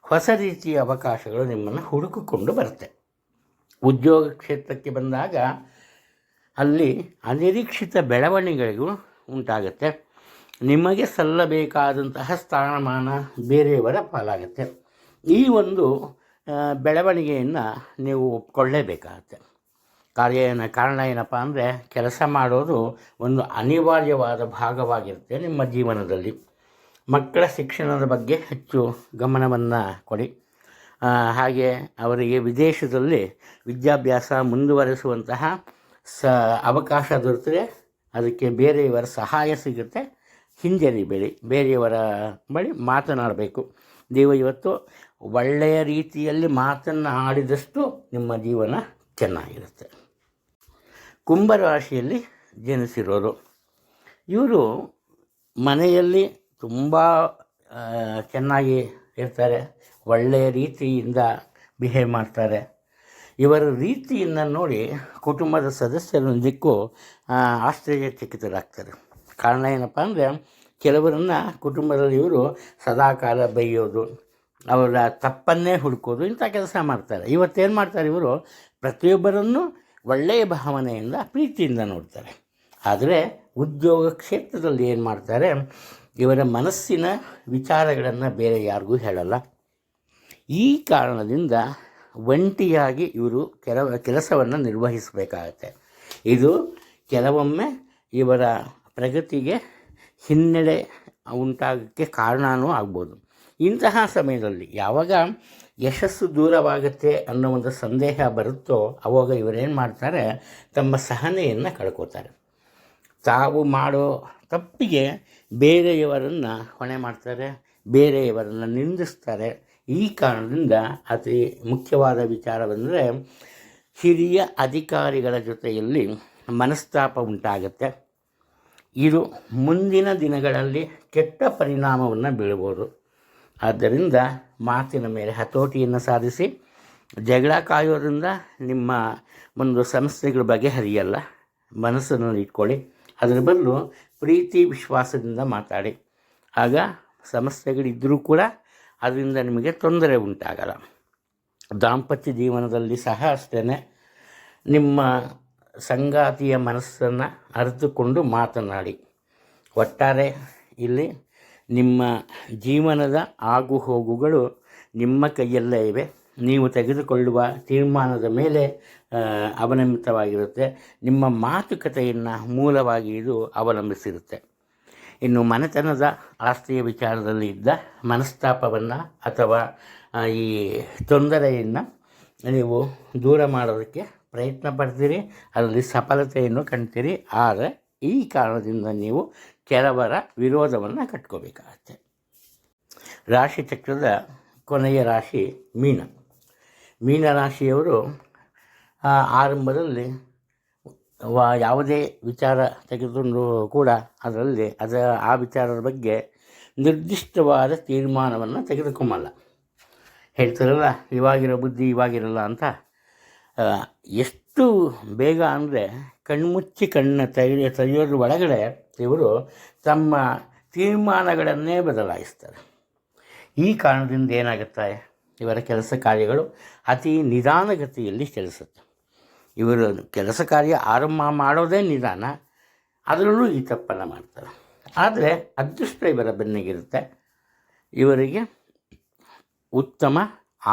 ಹೊಸ ರೀತಿಯ ಅವಕಾಶಗಳು ನಿಮ್ಮನ್ನು ಹುಡುಕಿಕೊಂಡು ಬರುತ್ತೆ. ಉದ್ಯೋಗ ಕ್ಷೇತ್ರಕ್ಕೆ ಬಂದಾಗ ಅಲ್ಲಿ ಅನಿರೀಕ್ಷಿತ ಬೆಳವಣಿಗೆಗಳು ಉಂಟಾಗುತ್ತೆ. ನಿಮಗೆ ಸಲ್ಲಬೇಕಾದಂತಹ ಸ್ಥಾನಮಾನ ಬೇರೆಯವರ ಪಾಲಾಗುತ್ತೆ. ಈ ಒಂದು ಬೆಳವಣಿಗೆಯನ್ನು ನೀವು ಒಪ್ಕೊಳ್ಳೇಬೇಕಾಗತ್ತೆ. ಕಾರಣ ಏನಪ್ಪ ಅಂದರೆ ಕೆಲಸ ಮಾಡೋದು ಒಂದು ಅನಿವಾರ್ಯವಾದ ಭಾಗವಾಗಿರುತ್ತೆ ನಿಮ್ಮ ಜೀವನದಲ್ಲಿ. ಮಕ್ಕಳ ಶಿಕ್ಷಣದ ಬಗ್ಗೆ ಹೆಚ್ಚು ಗಮನವನ್ನು ಕೊಡಿ. ಹಾಗೆ ಅವರಿಗೆ ವಿದೇಶದಲ್ಲಿ ವಿದ್ಯಾಭ್ಯಾಸ ಮುಂದುವರಿಸುವಂತಹ ಅವಕಾಶ ದೊರೆತರೆ ಅದಕ್ಕೆ ಬೇರೆಯವರ ಸಹಾಯ ಸಿಗುತ್ತೆ. ಹಿಂಜರಿಬೇಡಿ, ಬೇರೆಯವರ ಬಳಿ ಮಾತನಾಡಬೇಕು. ನೀವು ಇವತ್ತು ಒಳ್ಳೆಯ ರೀತಿಯಲ್ಲಿ ಮಾತನ್ನು ಆಡಿದಷ್ಟು ನಿಮ್ಮ ಜೀವನ ಚೆನ್ನಾಗಿರುತ್ತೆ. ಕುಂಭರಾಶಿಯಲ್ಲಿ ಜನಿಸಿರೋರು ಇವರು ಮನೆಯಲ್ಲಿ ತುಂಬ ಚೆನ್ನಾಗಿ ಇರ್ತಾರೆ, ಒಳ್ಳೆಯ ರೀತಿಯಿಂದ ಬಿಹೇವ್ ಮಾಡ್ತಾರೆ. ಇವರ ರೀತಿಯನ್ನು ನೋಡಿ ಕುಟುಂಬದ ಸದಸ್ಯರೊಂದಿಗೂ ಆಶ್ಚರ್ಯಚಕಿತರಾಗ್ತಾರೆ. ಕಾರಣ ಏನಪ್ಪ ಅಂದರೆ ಕೆಲವರನ್ನು ಕುಟುಂಬದಲ್ಲಿ ಇವರು ಸದಾಕಾಲ ಬೈಯೋದು, ಅವರ ತಪ್ಪನ್ನೇ ಹುಡುಕೋದು, ಇಂಥ ಕೆಲಸ ಮಾಡ್ತಾರೆ. ಇವತ್ತೇನು ಮಾಡ್ತಾರೆ, ಇವರು ಪ್ರತಿಯೊಬ್ಬರನ್ನು ಒಳ್ಳೆಯ ಭಾವನೆಯಿಂದ ಪ್ರೀತಿಯಿಂದ ನೋಡ್ತಾರೆ. ಆದರೆ ಉದ್ಯೋಗ ಕ್ಷೇತ್ರದಲ್ಲಿ ಏನು ಮಾಡ್ತಾರೆ, ಇವರ ಮನಸ್ಸಿನ ವಿಚಾರಗಳನ್ನು ಬೇರೆ ಯಾರಿಗೂ ಹೇಳಲ್ಲ. ಈ ಕಾರಣದಿಂದ ಒಂಟಿಯಾಗಿ ಇವರು ಕೆಲಸವನ್ನು ನಿರ್ವಹಿಸಬೇಕಾಗತ್ತೆ. ಇದು ಕೆಲವೊಮ್ಮೆ ಇವರ ಪ್ರಗತಿಗೆ ಹಿನ್ನಡೆ ಉಂಟಾಗೋಕ್ಕೆ ಕಾರಣವೂ ಆಗ್ಬೋದು. ಇಂತಹ ಸಮಯದಲ್ಲಿ ಯಾವಾಗ ಯಶಸ್ಸು ದೂರವಾಗುತ್ತೆ ಅನ್ನೋ ಒಂದು ಸಂದೇಹ ಬರುತ್ತೋ ಆವಾಗ ಇವರೇನು ಮಾಡ್ತಾರೆ, ತಮ್ಮ ಸಹನೆಯನ್ನು ಕಳ್ಕೋತಾರೆ. ತಾವು ಮಾಡೋ ತಪ್ಪಿಗೆ ಬೇರೆಯವರನ್ನು ಹೊಣೆ ಮಾಡ್ತಾರೆ, ಬೇರೆಯವರನ್ನು ನಿಂದಿಸ್ತಾರೆ. ಈ ಕಾರಣದಿಂದ ಅತಿ ಮುಖ್ಯವಾದ ವಿಚಾರವೆಂದರೆ ಹಿರಿಯ ಅಧಿಕಾರಿಗಳ ಜೊತೆಯಲ್ಲಿ ಮನಸ್ತಾಪ ಉಂಟಾಗುತ್ತೆ. ಇದು ಮುಂದಿನ ದಿನಗಳಲ್ಲಿ ಕೆಟ್ಟ ಪರಿಣಾಮವನ್ನು ಬೀಳ್ಬೋದು. ಆದ್ದರಿಂದ ಮಾತಿನ ಮೇಲೆ ಹತೋಟಿಯನ್ನು ಸಾಧಿಸಿ. ಜಗಳ ಕಾಯೋದ್ರಿಂದ ನಿಮ್ಮ ಒಂದು ಸಮಸ್ಯೆಗಳ ಬಗೆಹರಿಯಲ್ಲ. ಮನಸ್ಸನ್ನು ಇಟ್ಕೊಳ್ಳಿ. ಅದರ ಬದಲು ಪ್ರೀತಿ ವಿಶ್ವಾಸದಿಂದ ಮಾತಾಡಿ. ಆಗ ಸಮಸ್ಯೆಗಳಿದ್ದರೂ ಕೂಡ ಅದರಿಂದ ನಿಮಗೆ ತೊಂದರೆ ಉಂಟಾಗಲ್ಲ. ದಾಂಪತ್ಯ ಜೀವನದಲ್ಲಿ ಸಹ ಅಷ್ಟೇ, ನಿಮ್ಮ ಸಂಗಾತಿಯ ಮನಸ್ಸನ್ನು ಅರಿತುಕೊಂಡು ಮಾತನಾಡಿ. ಒಟ್ಟಾರೆ ಇಲ್ಲಿ ನಿಮ್ಮ ಜೀವನದ ಆಗು ಹೋಗುಗಳು ನಿಮ್ಮ ಕೈಯಲ್ಲೇ ಇವೆ. ನೀವು ತೆಗೆದುಕೊಳ್ಳುವ ತೀರ್ಮಾನದ ಮೇಲೆ ಅವಲಂಬಿತವಾಗಿರುತ್ತೆ. ನಿಮ್ಮ ಮಾತುಕತೆಯನ್ನು ಮೂಲವಾಗಿ ಇದು ಅವಲಂಬಿಸಿರುತ್ತೆ. ಇನ್ನು ಮನೆತನದ ಆಸ್ತಿಯ ವಿಚಾರದಲ್ಲಿ ಇದ್ದ ಮನಸ್ತಾಪವನ್ನು ಅಥವಾ ಈ ತೊಂದರೆಯನ್ನು ನೀವು ದೂರ ಮಾಡೋದಕ್ಕೆ ಪ್ರಯತ್ನ ಪಡ್ತೀರಿ, ಅದರಲ್ಲಿ ಸಫಲತೆಯನ್ನು ಕಾಣ್ತೀರಿ. ಆದರೆ ಈ ಕಾರಣದಿಂದ ನೀವು ಕೆಲವರ ವಿರೋಧವನ್ನು ಕಟ್ಕೋಬೇಕಾಗತ್ತೆ. ರಾಶಿಚಕ್ರದ ಕೊನೆಯ ರಾಶಿ ಮೀನ. ಮೀನರಾಶಿಯವರು ಆರಂಭದಲ್ಲಿ ಯಾವುದೇ ವಿಚಾರ ತೆಗೆದುಕೊಂಡು ಕೂಡ ಅದರಲ್ಲಿ ಆ ವಿಚಾರದ ಬಗ್ಗೆ ನಿರ್ದಿಷ್ಟವಾದ ತೀರ್ಮಾನವನ್ನು ತೆಗೆದುಕೊಂಬಲ್ಲ. ಹೇಳ್ತಾರಲ್ಲ, ಇವಾಗಿರೋ ಬುದ್ಧಿ ಇವಾಗಿರಲ್ಲ ಅಂತ. ಎಷ್ಟು ಬೇಗ ಅಂದರೆ ಕಣ್ಮುಚ್ಚಿ ತೆರೆಯೋದ್ರ ಒಳಗಡೆ ಇವರು ತಮ್ಮ ತೀರ್ಮಾನಗಳನ್ನೇ ಬದಲಾಯಿಸ್ತಾರೆ. ಈ ಕಾರಣದಿಂದ ಏನಾಗುತ್ತೆ, ಇವರ ಕೆಲಸ ಕಾರ್ಯಗಳು ಅತಿ ನಿಧಾನಗತಿಯಲ್ಲಿ ಚಲಿಸುತ್ತೆ. ಇವರು ಕೆಲಸ ಕಾರ್ಯ ಆರಂಭ ಮಾಡೋದೇ ನಿಧಾನ, ಅದರಲ್ಲೂ ಈ ತಪ್ಪನ್ನು ಮಾಡ್ತಾರೆ. ಆದರೆ ಅದೃಷ್ಟ ಇವರ ಬೆನ್ನಿಗಿರುತ್ತೆ. ಇವರಿಗೆ ಉತ್ತಮ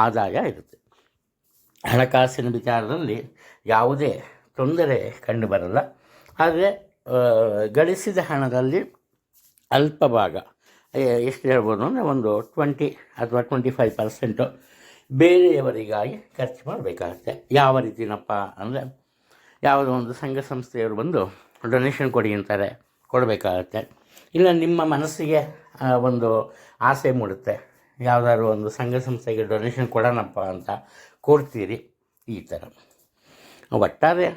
ಆದಾಯ ಇರುತ್ತೆ. ಹಣಕಾಸಿನ ವಿಚಾರದಲ್ಲಿ ಯಾವುದೇ ತೊಂದರೆ ಕಂಡುಬರಲ್ಲ. ಆದರೆ ಗಳಿಸಿದ ಹಣದಲ್ಲಿ ಅಲ್ಪ ಭಾಗ, ಎಷ್ಟು ಹೇಳ್ಬೋದು ಅಂದರೆ ಒಂದು 20 ಅಥವಾ 25% ಬೇರೆಯವರಿಗಾಗಿ ಖರ್ಚು ಮಾಡಬೇಕಾಗತ್ತೆ. ಯಾವ ರೀತಿನಪ್ಪ ಅಂದರೆ, ಯಾವುದೋ ಒಂದು ಸಂಘ ಸಂಸ್ಥೆಯವರು ಬಂದು ಡೊನೇಷನ್ ಕೊಡಿ ಅಂತಾರೆ, ಕೊಡಬೇಕಾಗತ್ತೆ. ಇಲ್ಲ ನಿಮ್ಮ ಮನಸ್ಸಿಗೆ ಒಂದು ಆಸೆ ಮೂಡುತ್ತೆ, ಯಾವುದಾದ್ರು ಒಂದು ಸಂಘ ಸಂಸ್ಥೆಗೆ ಡೊನೇಷನ್ ಕೊಡೋಣಪ್ಪ ಅಂತ ಕೊಡ್ತೀರಿ. ಈ ಥರ ಒಟ್ಟಾರೆ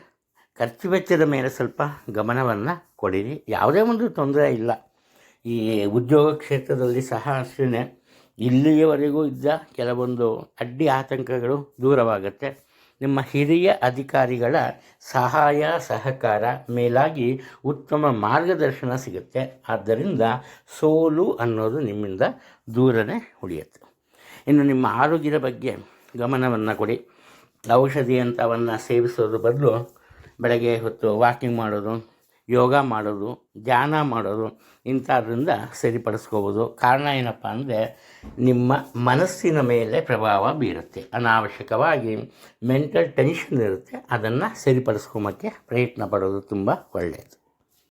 ಖರ್ಚು ವೆಚ್ಚದ ಮೇಲೆ ಸ್ವಲ್ಪ ಗಮನವನ್ನು ಕೊಡಿರಿ. ಯಾವುದೇ ಒಂದು ತೊಂದರೆ ಇಲ್ಲ. ಈ ಉದ್ಯೋಗ ಕ್ಷೇತ್ರದಲ್ಲಿ ಸಹ ಅಷ್ಟೇ, ಇಲ್ಲಿಯವರೆಗೂ ಇದ್ದ ಕೆಲವೊಂದು ಅಡ್ಡಿ ಆತಂಕಗಳು ದೂರವಾಗುತ್ತೆ. ನಿಮ್ಮ ಹಿರಿಯ ಅಧಿಕಾರಿಗಳ ಸಹಾಯ ಸಹಕಾರ ಮೇಲಾಗಿ ಉತ್ತಮ ಮಾರ್ಗದರ್ಶನ ಸಿಗುತ್ತೆ. ಆದ್ದರಿಂದ ಸೋಲು ಅನ್ನೋದು ನಿಮ್ಮಿಂದ ದೂರನೇ ಉಳಿಯುತ್ತೆ. ಇನ್ನು ನಿಮ್ಮ ಆರೋಗ್ಯದ ಬಗ್ಗೆ ಗಮನವನ್ನು ಕೊಡಿ. ಔಷಧಿ ಅಂಥವನ್ನು ಸೇವಿಸೋದ್ರ ಬದಲು ಬೆಳಗ್ಗೆ ಹೊತ್ತು ವಾಕಿಂಗ್ ಮಾಡೋದು, ಯೋಗ ಮಾಡೋದು, ಧ್ಯಾನ ಮಾಡೋದು ಇಂಥದ್ರಿಂದ ಸರಿಪಡಿಸ್ಕೋಬೋದು. ಕಾರಣ ಏನಪ್ಪ ಅಂದರೆ, ನಿಮ್ಮ ಮನಸ್ಸಿನ ಮೇಲೆ ಪ್ರಭಾವ ಬೀರುತ್ತೆ. ಅನಾವಶ್ಯಕವಾಗಿ ಮೆಂಟಲ್ ಟೆನ್ಷನ್ ಇರುತ್ತೆ, ಅದನ್ನು ಸರಿಪಡಿಸ್ಕೊಂಬಕ್ಕೆ ಪ್ರಯತ್ನ ಪಡೋದು ತುಂಬ ಒಳ್ಳೆಯದು.